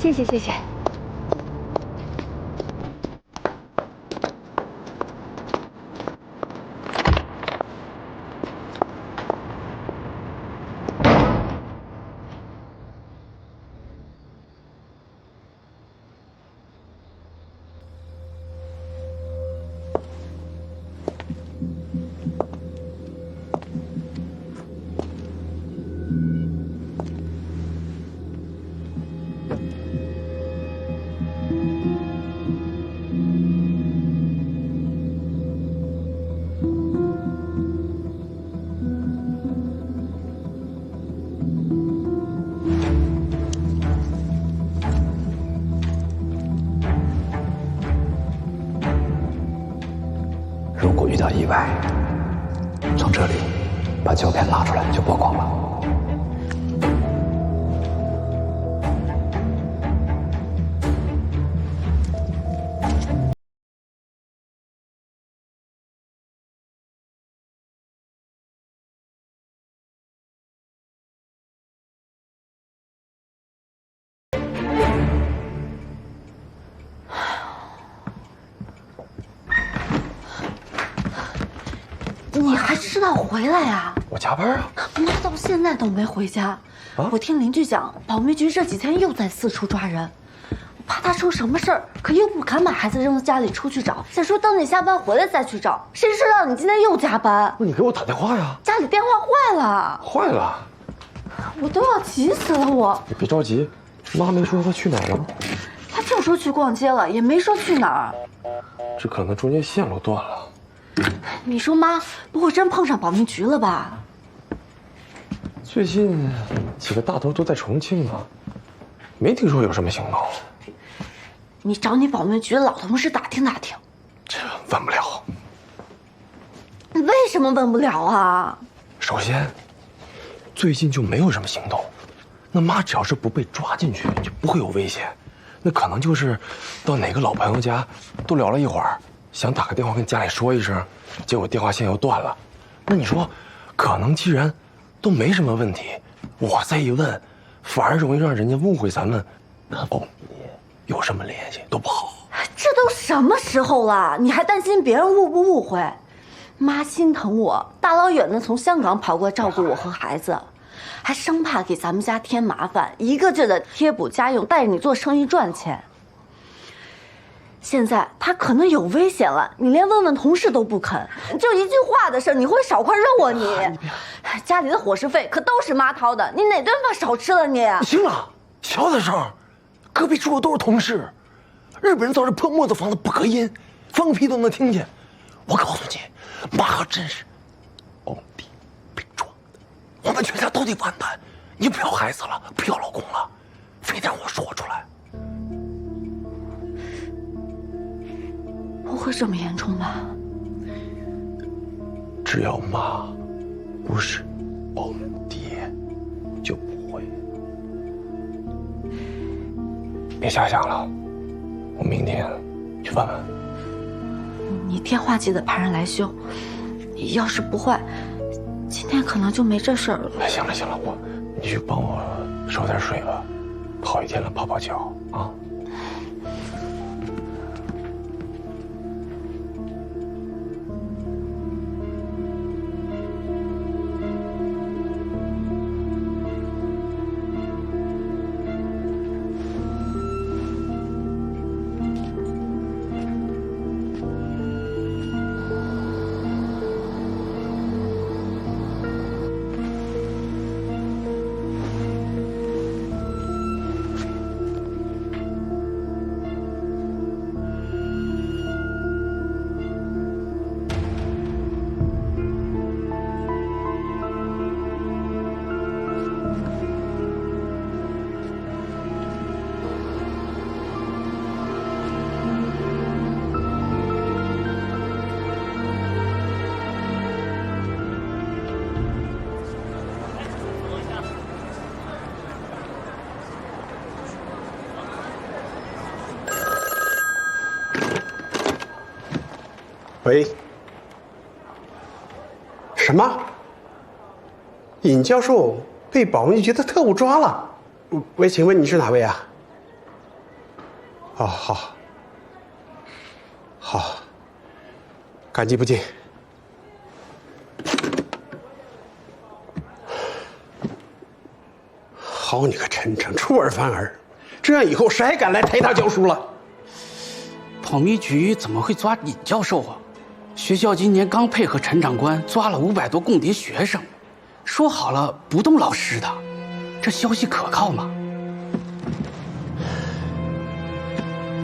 谢谢。如果遇到意外，从这里把胶片拉出来就曝光了。你还知道回来呀？我加班啊。妈到现在都没回家。我听邻居讲，保密局这几天又在四处抓人，怕他出什么事儿，可又不敢把孩子扔在家里出去找。再说等你下班回来再去找，谁知道你今天又加班？不是你给我打电话呀？家里电话坏了。坏了？我都要急死了我。你别着急，妈没说她去哪儿了。她就说去逛街了，也没说去哪儿。这可能中间线路断了。你说妈不会真碰上保密局了吧？最近几个大头都在重庆呢，没听说有什么行动。你找你保密局的老同事打听打听。这问不了。为什么问不了啊？首先，最近就没有什么行动。那妈只要是不被抓进去，就不会有危险。那可能就是到哪个老朋友家都聊了一会儿，想打个电话跟家里说一声，结果电话线又断了。那你说，可能既然都没什么问题，我再一问，反而容易让人家误会咱们跟保密有什么联系，多不好。这都什么时候了，你还担心别人误不误会？妈心疼我，大老远的从香港跑过来照顾我和孩子，还生怕给咱们家添麻烦，一个劲的贴补家用，带着你做生意赚钱。现在他可能有危险了，你连问问同事都不肯，就一句话的事，你会少块肉啊你？家里的伙食费可都是妈掏的，你哪顿饭少吃了你？行了，小点声，隔壁住的都是同事，日本人造这破木头房子不隔音，放屁都能听见。我告诉你，妈可真是皇帝被抓的，我们全家都得完蛋。你不要孩子了，不要老公了，非得让我说出来。不会这么严重吧？只要妈不是帮爹，就不会。别瞎想了，我明天去问问。你电话记得派人来修，要是不坏，今天可能就没这事儿了。行了，你去帮我烧点水吧，好一天了泡泡脚啊。喂？什么？尹教授被保密局的特务抓了？喂，请问你是哪位啊？哦，好，好，感激不尽。好你个陈诚，出尔反尔，这样以后谁还敢来台大教书了？保密局怎么会抓尹教授啊？学校今年刚配合陈长官抓了500多共谍学生，说好了不动老师的，这消息可靠吗？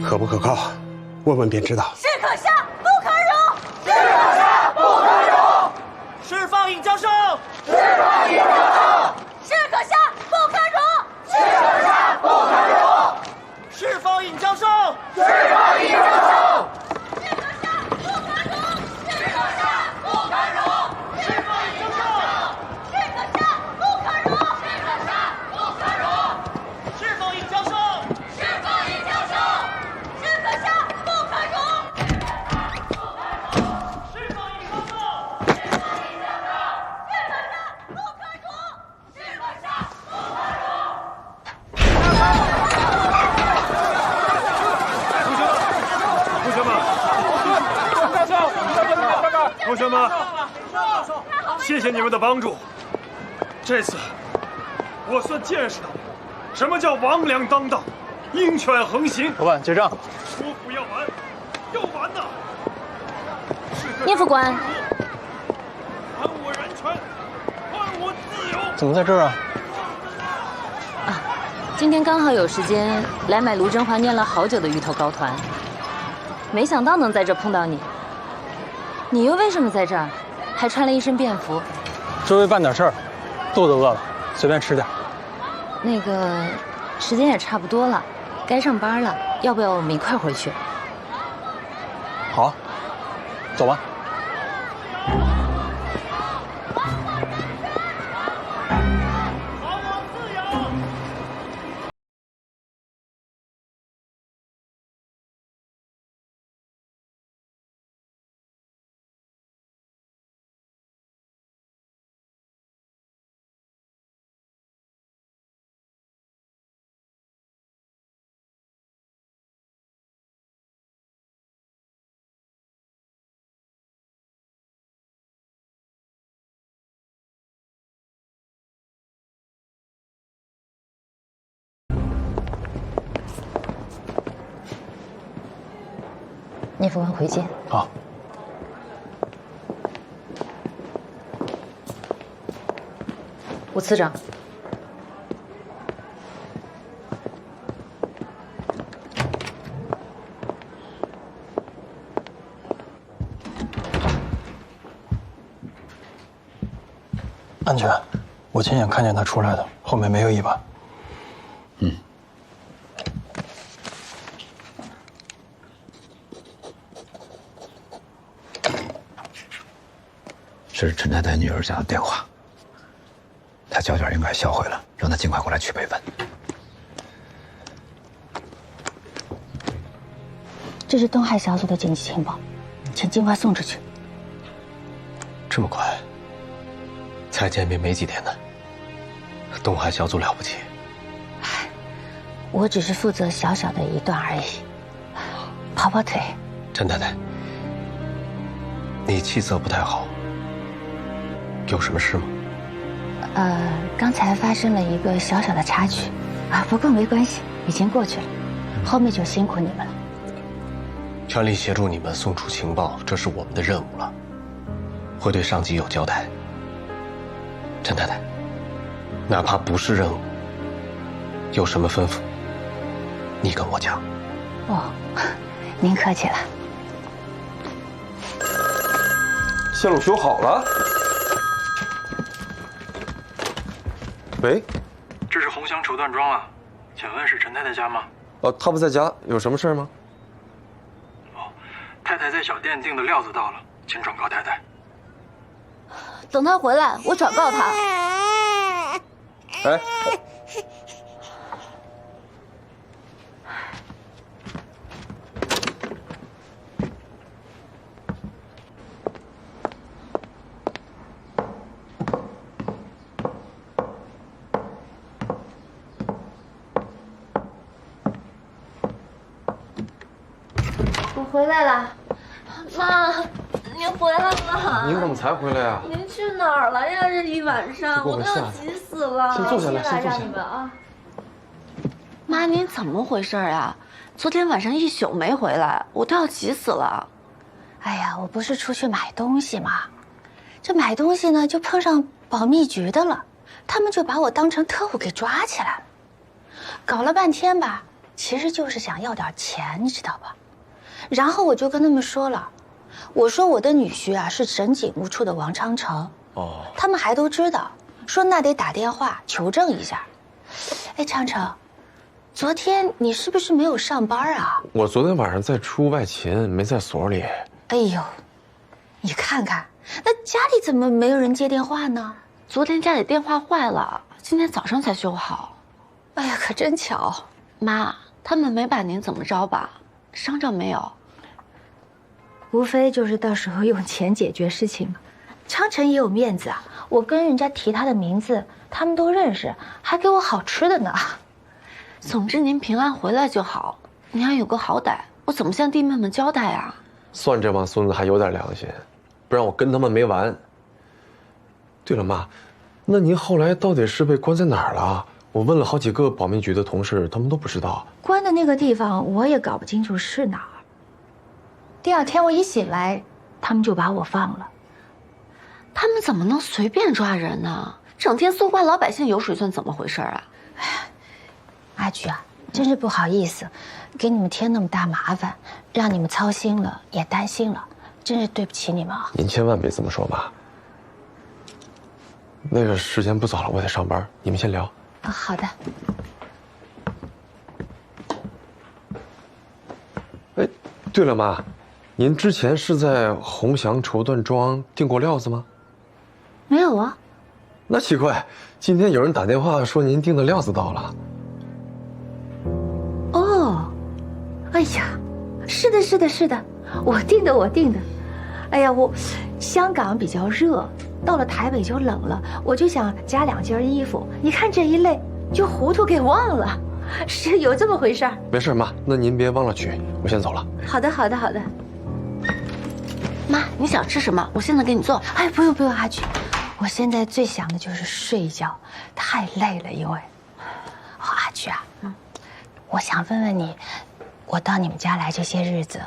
可不可靠？问问便知道。是可下不可容，是可下不可容。释放尹教授，释放尹教授，是可下不可容，是可下不可容。释放尹教授，释放尹教授。同学们，谢谢你们的帮助。这次我算见识到什么叫王良当道，鹰犬横行。老板，结账。说不要玩，要玩呐！聂副官，还我人权，还我自由。怎么在这儿啊？今天刚好有时间来买卢振华念了好久的芋头糕团，没想到能在这碰到你。你又为什么在这儿？还穿了一身便服？周围办点事儿，肚子饿了，随便吃点。那个，时间也差不多了，该上班了，要不要我们一块回去？好，走吧。聂副官回见。好。吴次长，安全，我亲眼看见他出来的，后面没有尾巴。嗯。是陈太太女儿家的电话，她脚脚应该销毁了，让她尽快过来取备份。这是东海小组的紧急情报，请尽快送出去。这么快？才见面没几天呢。东海小组了不起。我只是负责小小的一段而已，跑跑腿。陈太太，你气色不太好。有什么事吗？刚才发生了一个小小的插曲，不过没关系，已经过去了，后面就辛苦你们了。全力协助你们送出情报，这是我们的任务了，会对上级有交代。陈太太，哪怕不是任务，有什么吩咐，你跟我讲。哦，您客气了。线路修好了。喂，这是红香绸缎庄啊，请问是陈太太家吗？她不在家，有什么事吗？太太在小店订的料子到了，请转告太太。等他回来，我转告他。哎，回来了，妈，您回来了。您怎么才回来呀？您去哪儿了呀？这一晚上我都要急死了。先坐下来，先坐下来。让你们啊。妈，您怎么回事呀？昨天晚上一宿没回来，我都要急死了。哎呀，我不是出去买东西吗？这买东西呢，就碰上保密局的了，他们就把我当成特务给抓起来了。搞了半天吧，其实就是想要点钱，你知道吧？然后我就跟他们说了，我说我的女婿啊是省警务处的王昌成。哦，他们还都知道，说那得打电话求证一下。哎，昌成，昨天你是不是没有上班啊？我昨天晚上在出外勤，没在所里。哎呦，你看看，那家里怎么没有人接电话呢？昨天家里电话坏了，今天早上才修好。哎呀，可真巧。妈，他们没把您怎么着吧？伤着没有？无非就是到时候用钱解决事情嘛。昌成也有面子啊，我跟人家提他的名字，他们都认识，还给我好吃的呢。总之您平安回来就好，你要有个好歹，我怎么向弟妹们交代啊？算这帮孙子还有点良心，不然我跟他们没完。对了，妈，那您后来到底是被关在哪儿了？我问了好几个保密局的同事，他们都不知道。关的那个地方我也搞不清楚是哪儿。第二天我一醒来，他们就把我放了。他们怎么能随便抓人呢？整天搜刮老百姓油水算怎么回事啊？哎呀，阿菊啊，真是不好意思，给你们添那么大麻烦，让你们操心了，也担心了，真是对不起你们啊！您千万别这么说，妈。那个时间不早了，我得上班，你们先聊。啊，好的。哎，对了，妈，您之前是在鸿祥绸缎庄订过料子吗？没有啊。那奇怪，今天有人打电话说您订的料子到了。哦，哎呀，是的，是的，是的，我订的，我订的。哎呀，香港比较热，到了台北就冷了，我就想加2件衣服。你看这一累，就糊涂给忘了，是有这么回事儿。没事，妈，那您别忘了取，我先走了。好的，好的，好的。妈，你想吃什么？我现在给你做。哎，不用不用，阿菊，我现在最想的就是睡一觉，太累了，因为。哦，阿菊啊，我想问问你，我到你们家来这些日子，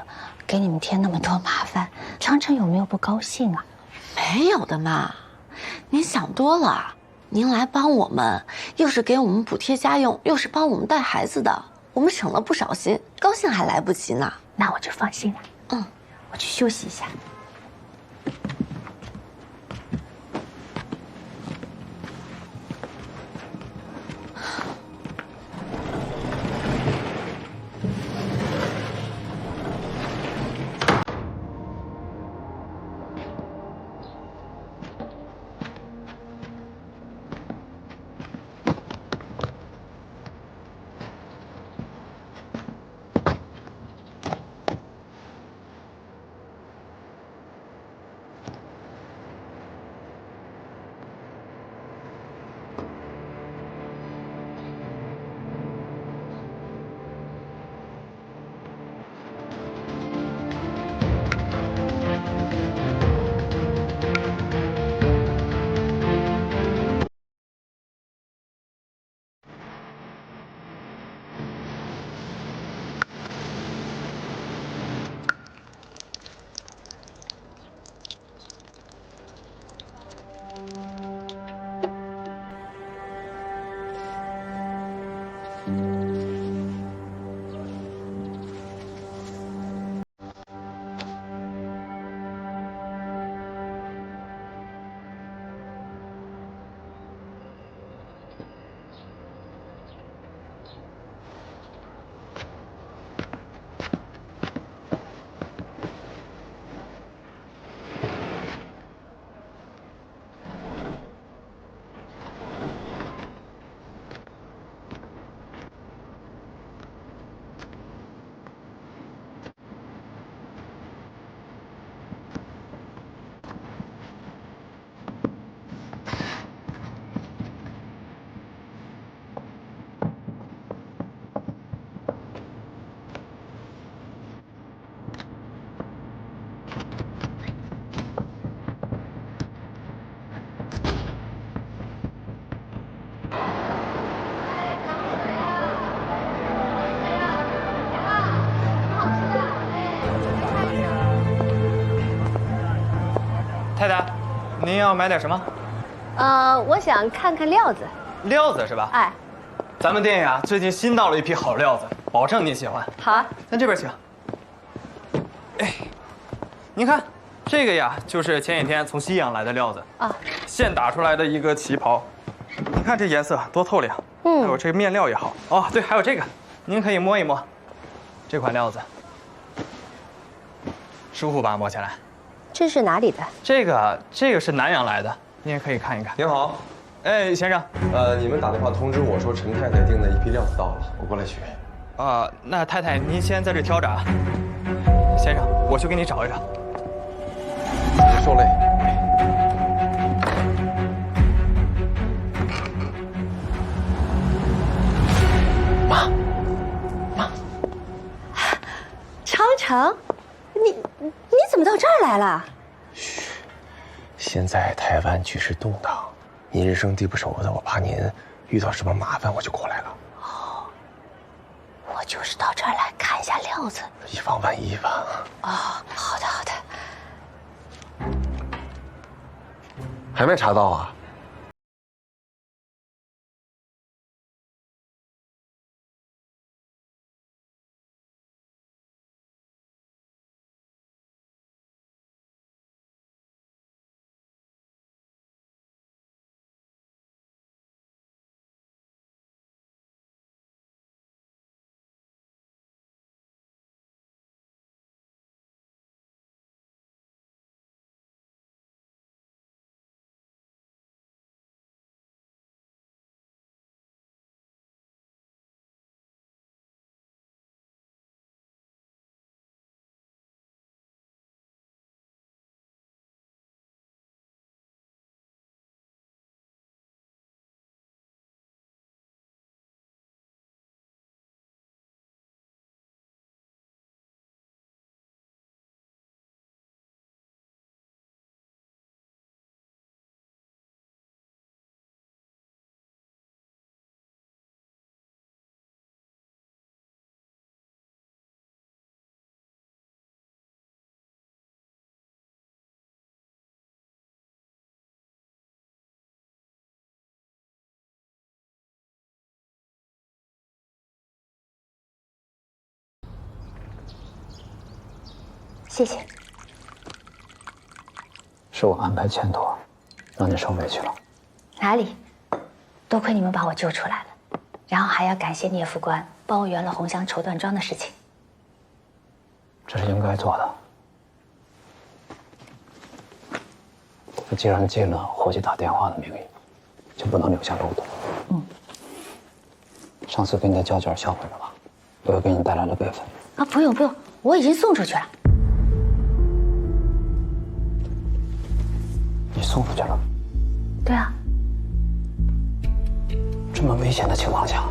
给你们添那么多麻烦，昌成有没有不高兴啊？没有的妈，您想多了。您来帮我们，又是给我们补贴家用，又是帮我们带孩子的，我们省了不少心，高兴还来不及呢。那我就放心了。我去休息一下。太太，您要买点什么？我想看看料子。料子是吧？哎，咱们店呀，最近新到了一批好料子，保证您喜欢。好啊，咱这边请。哎，您看，这个呀，就是前几天从西洋来的料子啊，现打出来的一个旗袍。您看这颜色多透亮，还有这个面料也好。哦，对，还有这个，您可以摸一摸，这款料子，舒服吧？摸起来。这是哪里的？这个是南洋来的，您也可以看一看。您好，哎，先生，你们打电话通知我说陈太太订的一批料子到了，我过来取。那太太您先在这挑着啊。先生，我去给你找一找。受累。妈，长城，你怎么到这儿来了？嘘，现在台湾局势动荡，您人生地不熟的，我怕您遇到什么麻烦，我就过来了。哦，我就是到这儿来看一下料子，以防万一吧。哦，好的好的。还没查到啊？谢谢。是我安排欠妥，让你受委屈了。哪里？多亏你们把我救出来了，然后还要感谢聂副官帮我圆了红香绸缎庄的事情。这是应该做的。可既然借了伙计打电话的名义，就不能留下漏洞。上次给你的胶卷销毁了吧？我又给你带来了备份。啊，不用不用，我已经送出去了。你送出去了？对啊。这么危险的情况下，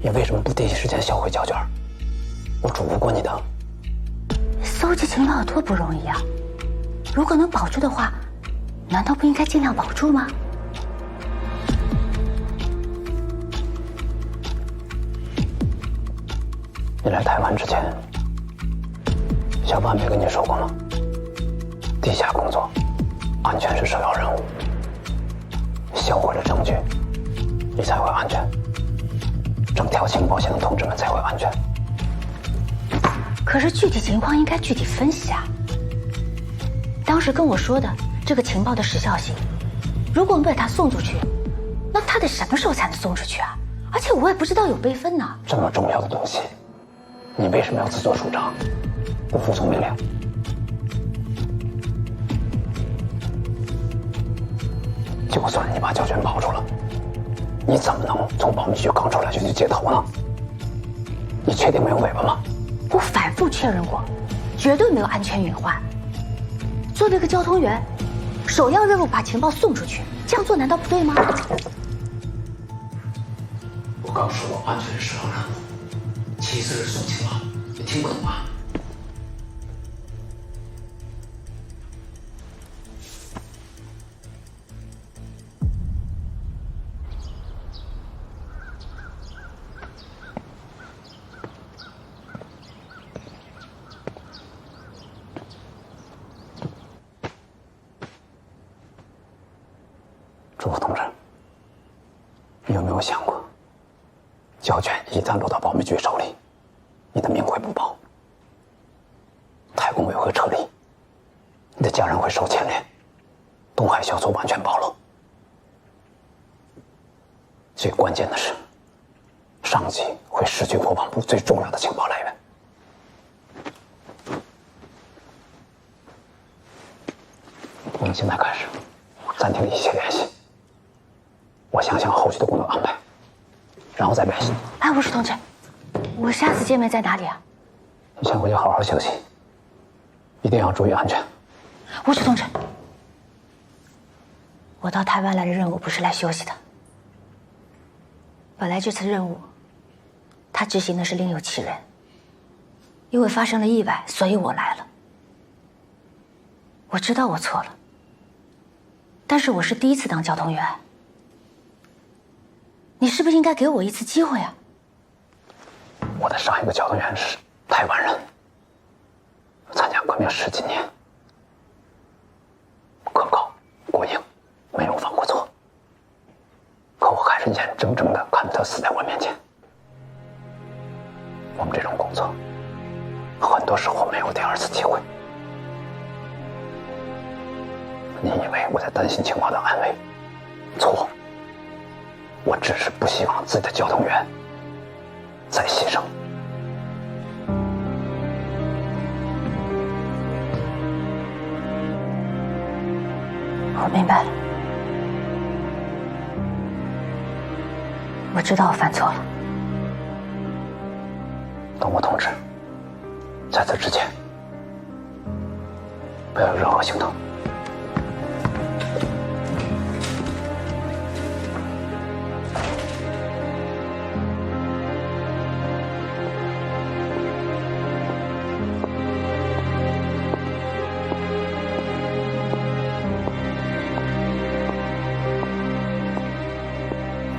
你为什么不第一时间销毁胶卷？我嘱咐过你的。搜集情报有多不容易啊！如果能保住的话，难道不应该尽量保住吗？你来台湾之前，小万没跟你说过吗？地下工作，安全是首要任务。销毁了证据，你才会安全。整条情报线的同志们才会安全。可是具体情况应该具体分析啊。当时跟我说的这个情报的时效性，如果我们把它送出去，那它得什么时候才能送出去啊？而且我也不知道有备份呢。这么重要的东西，你为什么要自作主张，不服从命令？就算你把胶卷保住了，你怎么能从保密局刚出来就去接头呢？你确定没有尾巴吗？我反复确认过，绝对没有安全隐患。作为一个交通员，首要任务把情报送出去，这样做难道不对吗？我刚说安全是首要任务，其次是送情报，你听不懂吗？朱副同志，你有没有想过，胶卷一旦落到保密局手里，你的命会不保，太公委会撤离，你的家人会受牵连，东海小组完全暴露。最关键的是，上级会失去国防部最重要的情报来源。我们现在开始暂停一切联系，我想想后续的工作安排，然后再联系。哎，吴石同志，我下次见面在哪里啊？你先回去好好休息，一定要注意安全。吴石同志，我到台湾来的任务不是来休息的。本来这次任务，他执行的是另有其人，因为发生了意外，所以我来了。我知道我错了，但是我是第一次当交通员，你是不是应该给我一次机会啊？我的上一个交通员是台湾人，参加革命10几年，可靠过硬，没有犯过错。可我还是眼睁睁地看着他死在我面前。我们这种工作，很多时候没有第二次机会。你以为我在担心情报的安危？错，我只是不希望自己的交通员再牺牲。我明白了，我知道我犯错了。东吴同志，在此之前，不要有任何行动。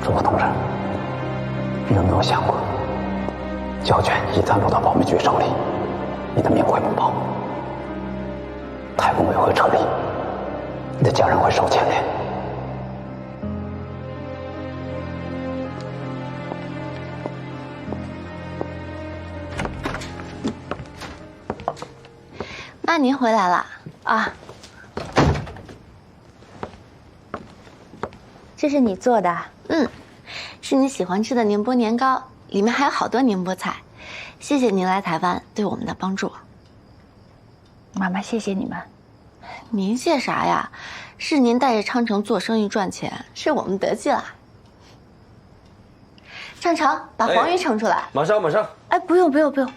朱副同志，你有没有想过，胶卷一旦落到保密局手里，你的命会不保，太公委会撤离，你的家人会受牵连。妈，您回来了啊？这是你做的？嗯，是你喜欢吃的宁波年糕，里面还有好多宁波菜。谢谢您来台湾对我们的帮助。妈妈，谢谢你们。您谢啥呀？是您带着昌城做生意赚钱，是我们得计了。昌城，把黄鱼盛出来。马上马上。哎，不用不用不用，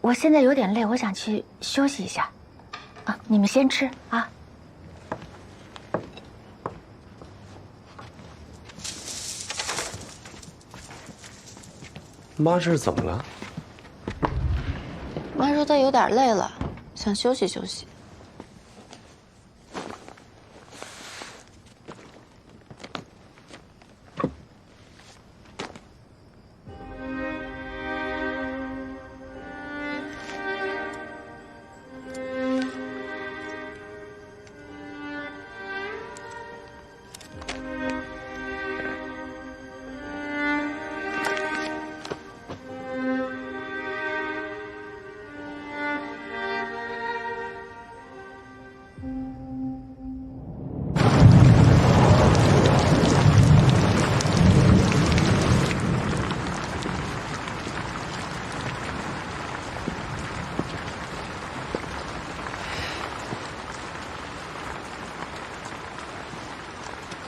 我现在有点累，我想去休息一下。啊，你们先吃啊。妈，这是怎么了？妈说她有点累了，想休息休息。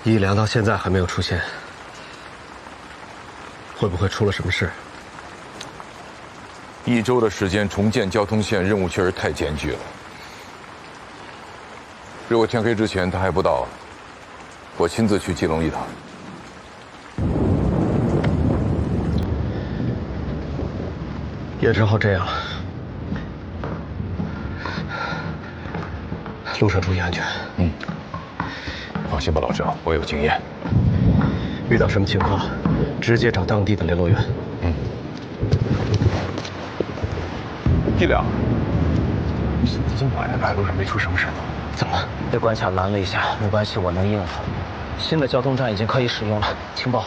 一良到现在还没有出现，会不会出了什么事？1周的时间重建交通线，任务确实太艰巨了。如果天黑之前他还不到，我亲自去基隆一趟。也只好这样了。路上注意安全。嗯。放心吧，老郑，我有经验。遇到什么情况，直接找当地的联络员。嗯。一良，今晚来路上没出什么事吧？怎么了？被关卡拦了一下，没关系，我能应付。新的交通站已经可以使用了，请报。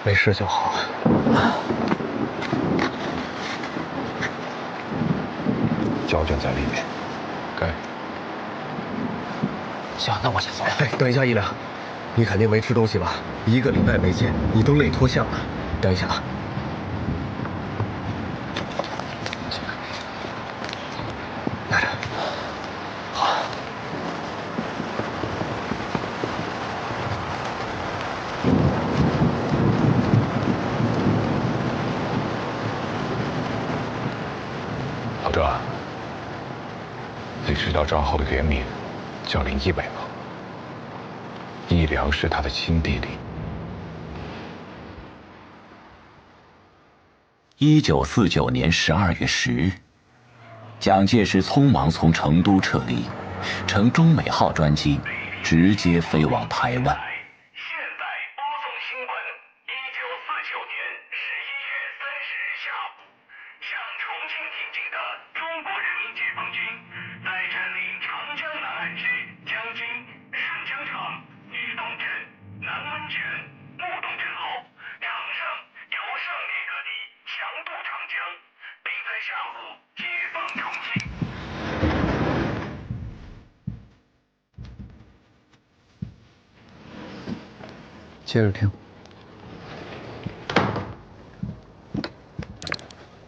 没事就好。胶卷在里面，该。行，那我先走了。哎，等一下，一良，你肯定没吃东西吧？1个礼拜没见，你都累脱相了。等一下啊。拿着。好。老郑，你知道张浩的原名叫林一伟吗？一良是他的亲弟弟。1949年12月10日，蒋介石匆忙从成都撤离，乘中美号专机直接飞往台湾。接着听。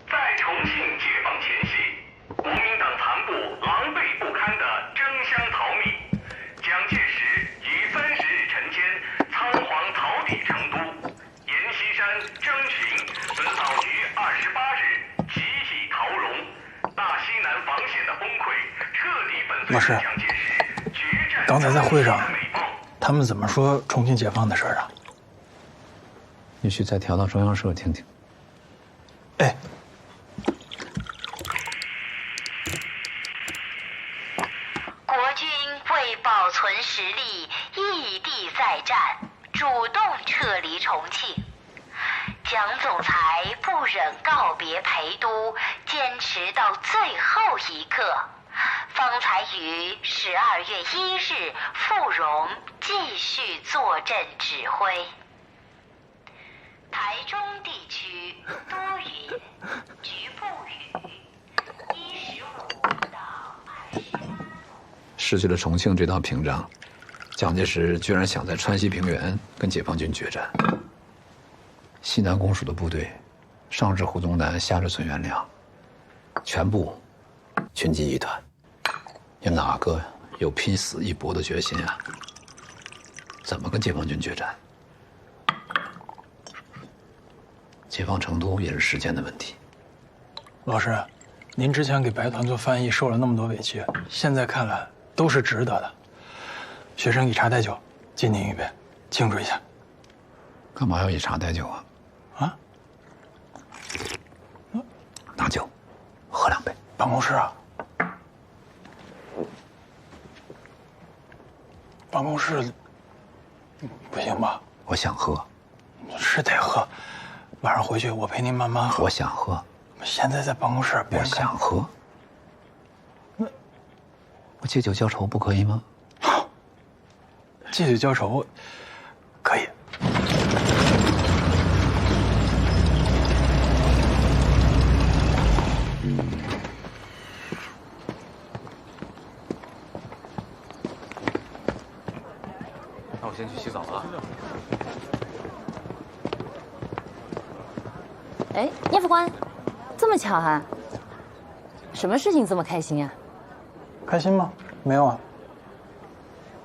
在重庆解放前夕，国民党残部狼狈不堪地争相逃命，蒋介石于30日晨间仓皇逃抵成都，阎锡山、张群本早于28日集体逃荣，大西南防线的崩溃彻底粉碎了蒋介石决战。刚才在会上，他们怎么说重庆解放的事儿啊？你去再调到中央社听听。哎，国军为保存实力，异地再战，主动撤离重庆。蒋总裁不忍告别陪都，坚持到最后一刻，方才于12月1日赴荣继续坐镇指挥。台中地区多云，局部雨，15到20。失去了重庆这道屏障，蒋介石居然想在川西平原跟解放军决战。西南公署的部队，上至胡宗南，下至孙元良，全部群集一团，有哪个有拼死一搏的决心啊？怎么跟解放军决战？解放成都也是时间的问题。老师，您之前给白团做翻译受了那么多委屈，现在看来都是值得的。学生以茶代酒，敬您一杯，庆祝一下。干嘛要以茶代酒啊？啊？拿酒，喝2杯。办公室啊？办公室不行吧？我想喝。是得喝。晚上回去我陪您慢慢喝。我想喝。现在在办公室，我想喝。我借酒浇愁不可以吗？借酒浇愁，可以。那我先去洗澡了啊。哎，聂副官，这么巧啊？什么事情这么开心啊？开心吗？没有啊。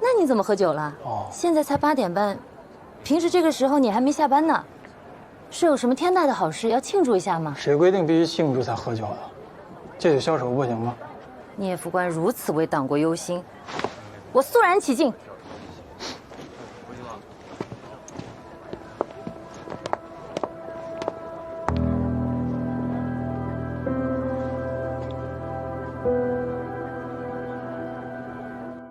那你怎么喝酒了？哦，现在才8点半，平时这个时候你还没下班呢，是有什么天大的好事要庆祝一下吗？谁规定必须庆祝才喝酒的？借酒消愁不行吗？聂副官如此为党国忧心，我肃然起敬。